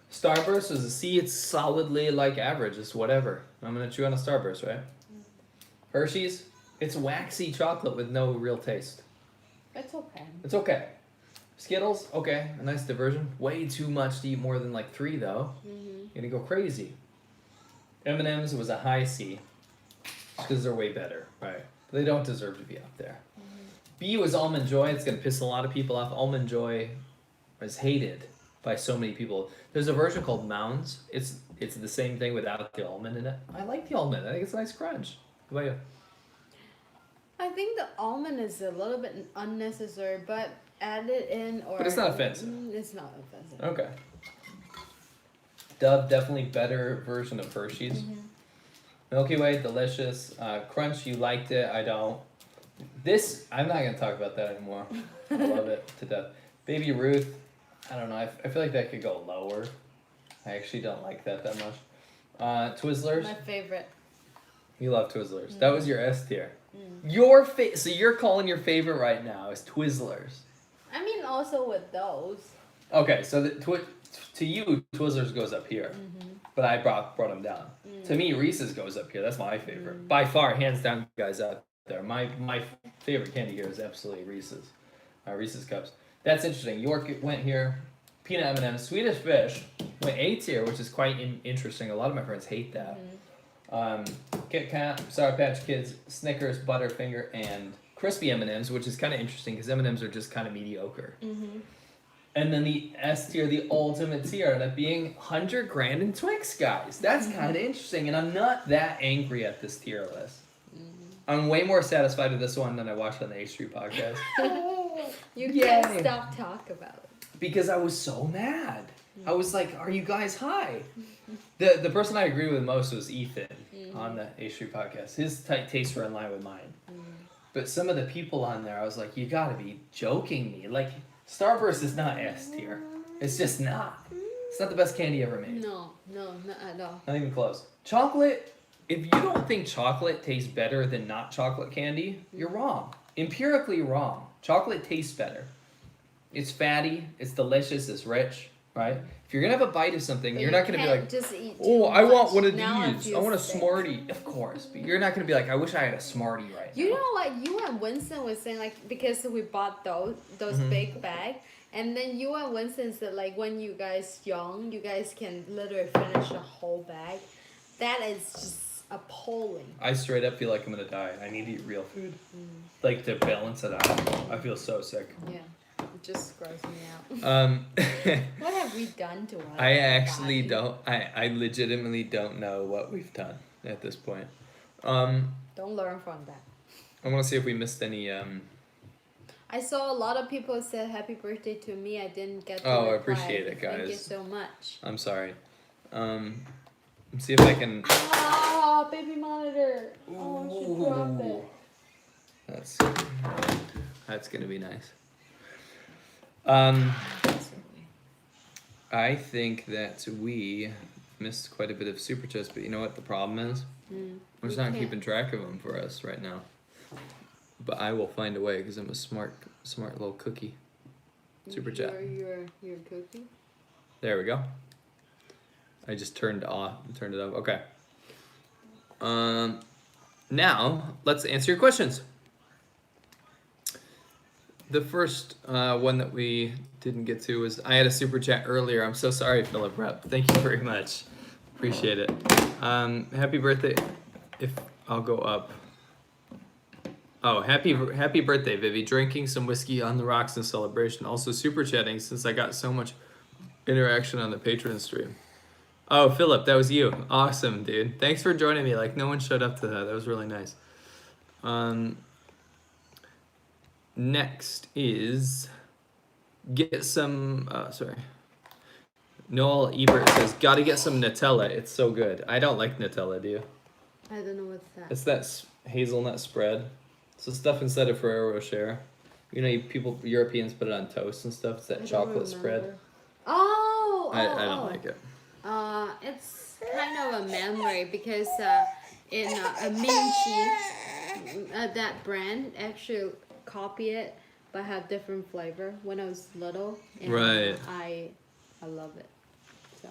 Starburst is a C. It's solidly like average. It's whatever. I'm gonna chew on a Starburst, right? Hershey's, it's waxy chocolate with no real taste. It's okay. It's okay. Skittles, okay, a nice diversion. Way too much to eat more than like 3 though. You're gonna go crazy. M&M's was a high C, because they're way better, right? They don't deserve to be up there. B was Almond Joy. It's gonna piss a lot of people off. Almond Joy is hated by so many people. There's a version called Mounds. It's the same thing without the almond in it. I like the almond. I think it's a nice crunch. What about you? I think the almond is a little bit unnecessary, but add it in or... But it's not offensive. It's not offensive. Okay. Dove, definitely better version of Hershey's. Milky Way, delicious. Crunch, you liked it. I don't. This, I'm not going to talk about that anymore. I love it to death. Baby Ruth, I don't know. I feel like that could go lower. I actually don't like that much. Twizzlers. My favorite. You love Twizzlers. That was your S tier. Your so you're calling your favorite right now is Twizzlers. I mean, also with those. Okay, so to you, Twizzlers goes up here, but I brought them down. To me, Reese's goes up here. That's my favorite. By far, hands down, guys out there. My favorite candy here is absolutely Reese's. Reese's Cups. That's interesting. York went here. Peanut M&M's. Swedish Fish went A tier, which is quite interesting. A lot of my friends hate that. Kit Kat, Sour Patch Kids, Snickers, Butterfinger, and Crispy M&M's, which is kind of interesting because M&M's are just kind of mediocre. And then the S tier, the ultimate tier, ended up being 100 grand in Twix, guys. That's kind of interesting, and I'm not that angry at this tier list. I'm way more satisfied with this one than I watched on the H3 podcast. You can't stop talking about it. Because I was so mad. I was like, are you guys high? The person I agree with most was Ethan on the H3 podcast. His tastes were in line with mine. But some of the people on there, I was like, you gotta be joking me. Like, Starburst is not S tier. It's just not. It's not the best candy ever made. No, not at all. Not even close. Chocolate, if you don't think chocolate tastes better than not chocolate candy, you're wrong. Empirically wrong. Chocolate tastes better. It's fatty, it's delicious, it's rich, right? If you're gonna have a bite of something, But you're not gonna be like, just eat oh, I much. want one of Now I these. I feel want a sick. Smartie. Of course, but you're not gonna be like, I wish I had a Smartie right now. You know what? You and Winston was saying, like, because we bought those big bags, and then you and Winston said, like, when you guys young, you guys can literally finish a whole bag. That is just appalling. I straight up feel like I'm gonna die. I need to eat real food, like to balance it out. I feel so sick. Yeah, it just gross me out. What have we done to us? I actually don't. I legitimately don't know what we've done at this point. Don't learn from that. I want to see if we missed any. I saw a lot of people say happy birthday to me. I didn't get to Oh, I reply. appreciate it, Thank you guys. so much. I'm sorry. Let's see if I can. Oh, baby monitor. Oh, she dropped it. That's gonna be nice. I think that we missed quite a bit of super chats, but you know what the problem is? We're just not keeping track of them for us right now. But I will find a way because I'm a smart little cookie. Super chat. You're cooking? There we go. I just turned it off. Okay. Now let's answer your questions. The first one that we didn't get to was I had a super chat earlier. I'm so sorry, Philip Rep. Thank you very much. Appreciate it. Happy birthday. If I'll go up. Oh, happy birthday, Vivi. Drinking some whiskey on the rocks in celebration. Also super chatting since I got so much interaction on the Patreon stream. Oh, Philip, that was you. Awesome, dude. Thanks for joining me. Like, no one showed up to that. That was really nice. Next is get some. Sorry. Noel Ebert says, "Gotta get some Nutella. It's so good." I don't like Nutella. Do you? I don't know what's that. It's that hazelnut spread. It's the stuff inside of Ferrero Rocher. You know, Europeans put it on toast and stuff. It's that chocolate spread. Oh, I don't like it. It's kind of a memory because in a Minchi, that brand actually copy it but have different flavor when I was little. And Right. I love it. So.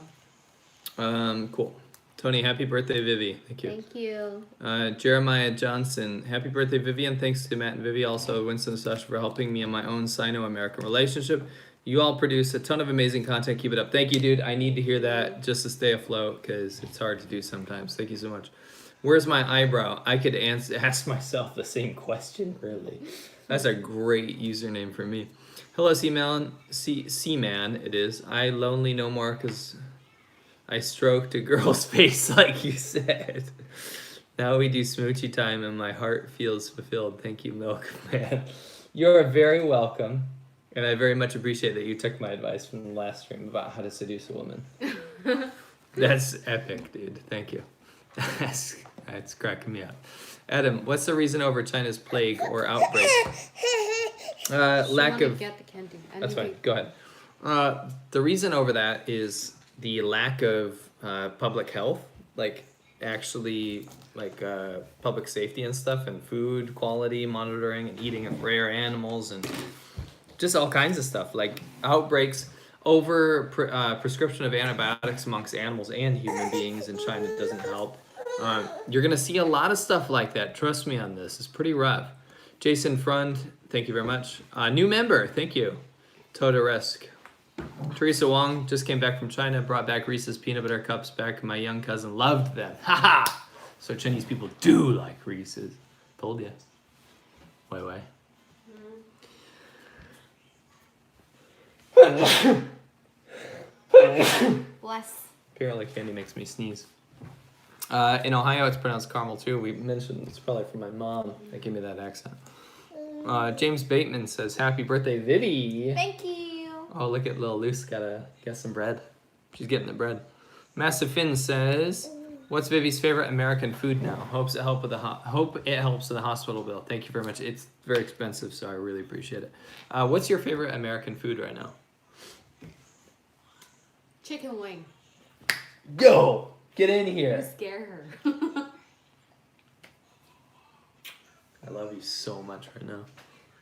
Cool. Tony, happy birthday, Vivi. Thank you. Thank you. Jeremiah Johnson, happy birthday, Vivian. Thanks to Matt and Vivi, also Winston and Sasha for helping me in my own Sino-American relationship. You all produce a ton of amazing content. Keep it up. Thank you, dude. I need to hear that just to stay afloat because it's hard to do sometimes. Thank you so much. Where's my eyebrow? I could ask myself the same question, really. That's a great username for me. Hello, Seaman. Seaman, it is. I lonely no more because I stroked a girl's face like you said. Now we do smoochy time and my heart feels fulfilled. Thank you, Milkman. You're very welcome. And I very much appreciate that you took my advice from the last stream about how to seduce a woman. That's epic, dude. Thank you. That's cracking me up. Adam, what's the reason over China's plague or outbreak? Lack of... Get the candy. That's fine. Go ahead. The reason over that is the lack of public health, like actually like public safety and stuff, and food quality monitoring and eating of rare animals and just all kinds of stuff, like outbreaks over prescription of antibiotics amongst animals and human beings in China doesn't help. You're gonna see a lot of stuff like that. Trust me on this. It's pretty rough. Jason Frund, thank you very much. New member, thank you. Todoresk. Teresa Wong just came back from China, brought back Reese's peanut butter cups back. My young cousin loved them. Haha! So Chinese people do like Reese's. Told you. Wait. Bless. Apparently candy makes me sneeze. In Ohio, it's pronounced caramel too. We mentioned it's probably from my mom that gave me that accent. James Bateman says, "Happy birthday, Vivi." Thank you. Oh, look at little Luce got some bread. She's getting the bread. Massive Finn says, "What's Vivi's favorite American food now? Hope it helps with the hospital bill. Thank you very much. It's very expensive, so I really appreciate it. What's your favorite American food right now?" Chicken wing. Go! Get in You here. scare her. I love you so much right now.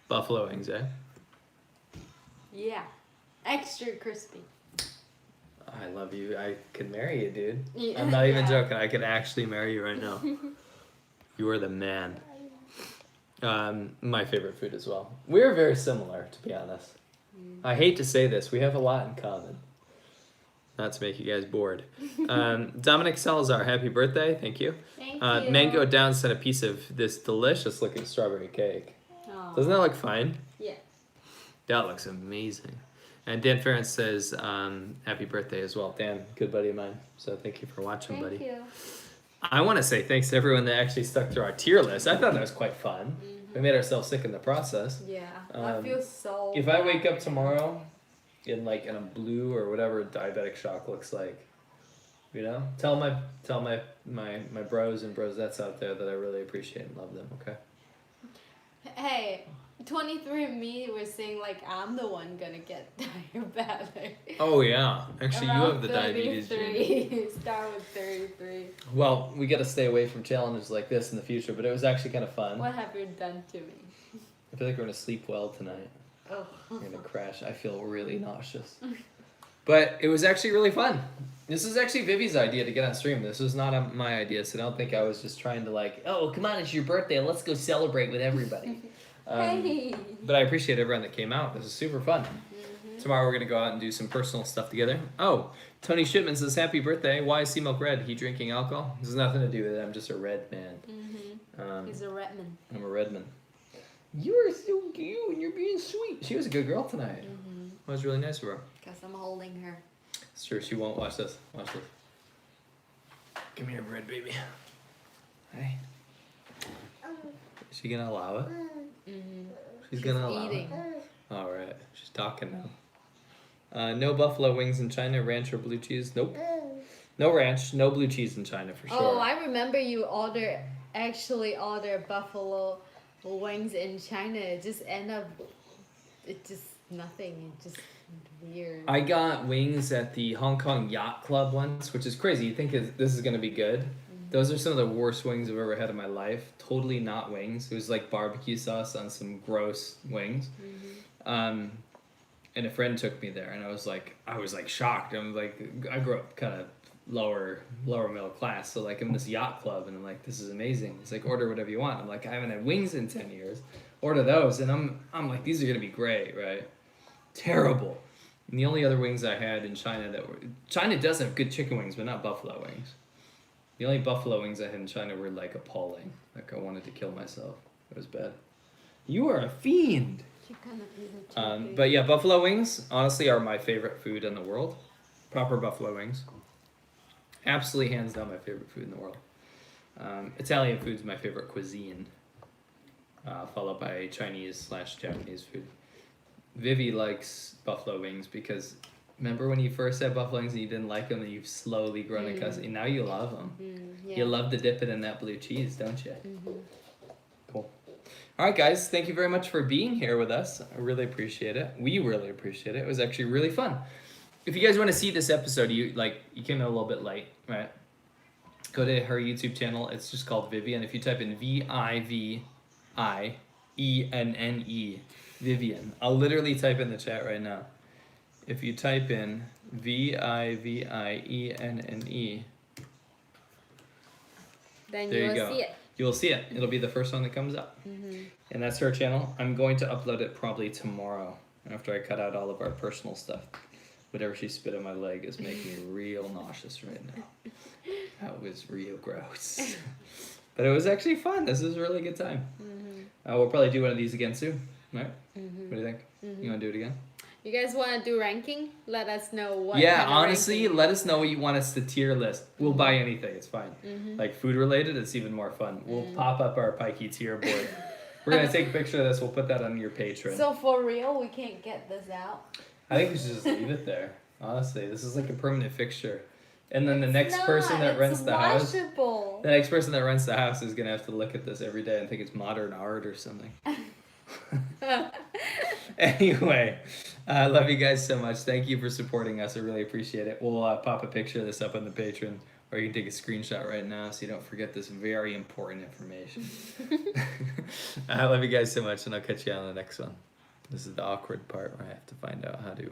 Buffalo wings, eh? Yeah. Extra crispy. I love you. I could marry you, dude. Yeah, I'm not even yeah. joking. I could actually marry you right now. You are the man. My favorite food as well. We're very similar, to be honest. I hate to say this. We have a lot in common. Not to make you guys bored. Dominic Salazar, happy birthday. Thank you. Thank you. Mango Down sent a piece of this delicious looking strawberry cake. Aw. Doesn't that look fine? Yeah. That looks amazing. And Dan Ferentz says, happy birthday as well. Dan, good buddy of mine. So thank you for watching, buddy. Thank you. I want to say thanks to everyone that actually stuck through our tier list. I thought that was quite fun. We made ourselves sick in the process. Yeah. I feel so If I bad. wake up tomorrow in a blue or whatever diabetic shock looks like, you know, tell my bros and brosettes out there that I really appreciate and love them. Okay. Hey, 23andMe was saying like I'm the one gonna get diabetic. Oh yeah, actually you have the diabetes gene. 33. Start with 33. Well, we got to stay away from challenges like this in the future, but it was actually kind of fun. What have you done to me? I feel like we're gonna sleep well tonight. Oh. We're gonna crash. I feel really nauseous. But it was actually really fun. This is actually Vivi's idea to get on stream. This was not my idea, so don't think I was just trying to oh, come on, it's your birthday. Let's go celebrate with everybody. Hey. But I appreciate everyone that came out. This is super fun. Tomorrow we're going to go out and do some personal stuff together. Oh, Tony Shipman says, happy birthday. Why is Sea Milk red? He drinking alcohol? This has nothing to do with it. I'm just a red man. He's a Redman. I'm a Redman. You are so cute and you're being sweet. She was a good girl tonight. That was really nice of her. Because I'm holding her. It's true. She won't watch this. Watch this. Give me your bread, baby. Hey. Is she gonna allow it? She's gonna allow eating. it. All right. She's talking now. No buffalo wings in China. Ranch or blue cheese? Nope. No ranch. No blue cheese in China for sure. Oh, I remember you actually order buffalo wings in China. It just end up, it just nothing. It just weird. I got wings at the Hong Kong Yacht Club once, which is crazy. You think this is gonna be good. Those are some of the worst wings I've ever had in my life. Totally not wings. It was like barbecue sauce on some gross wings. And a friend took me there, and I was like shocked. I'm like, I grew up kind of lower middle class, so like I'm in this yacht club, and I'm like, this is amazing. It's like, order whatever you want. I'm like, I haven't had wings in 10 years. Order those, and I'm like, these are gonna be great, right? Terrible. And the only other wings I had in China China does have good chicken wings, but not buffalo wings. The only buffalo wings I had in China were like appalling. Like I wanted to kill myself. It was bad. You are a fiend. She kind of is a But yeah, buffalo wings honestly are my favorite food in the world. Proper buffalo wings. Absolutely hands down my favorite food in the world. Italian food's my favorite cuisine. Followed by Chinese/Japanese food. Vivi likes buffalo wings because remember when you first had buffalo wings and you didn't like them and you've slowly grown accustomed. Now you love them. Yeah. You love to dip it in that blue cheese, don't you? Cool. All right, guys. Thank you very much for being here with us. I really appreciate it. We really appreciate it. It was actually really fun. If you guys want to see this episode, you came in a little bit late, right? Go to her YouTube channel. It's just called Vivi, and if you type in VIVIENNE, Vivian. I'll literally type in the chat right now. If you type in VIVIENNE, Then there you you will go. see it. You'll see it. It'll be the first one that comes up. And that's her channel. I'm going to upload it probably tomorrow after I cut out all of our personal stuff. Whatever she spit on my leg is making me real nauseous right now. That was real gross. But it was actually fun. This is a really good time. We'll probably do one of these again soon, right? What do you think? You want to do it again? You guys want to do ranking? Let us know what. Yeah, kind of honestly, ranking. let us know what you want us to tier list. We'll buy anything. It's fine. Like food related, it's even more fun. We'll pop up our Pikey tier board. We're going to take a picture of this. We'll put that on your Patreon. So for real, we can't get this out. I think we should just leave it there. Honestly, this is like a permanent fixture. And then the next Not, person that it's rents the house, washable. the next person that rents the house is going to have to look at this every day and think it's modern art or something. Anyway, I love you guys so much. Thank you for supporting us. I really appreciate it. We'll pop a picture of this up on the Patreon, or you can take a screenshot right now so you don't forget this very important information. I love you guys so much, and I'll catch you on the next one. This is the awkward part where I have to find out how to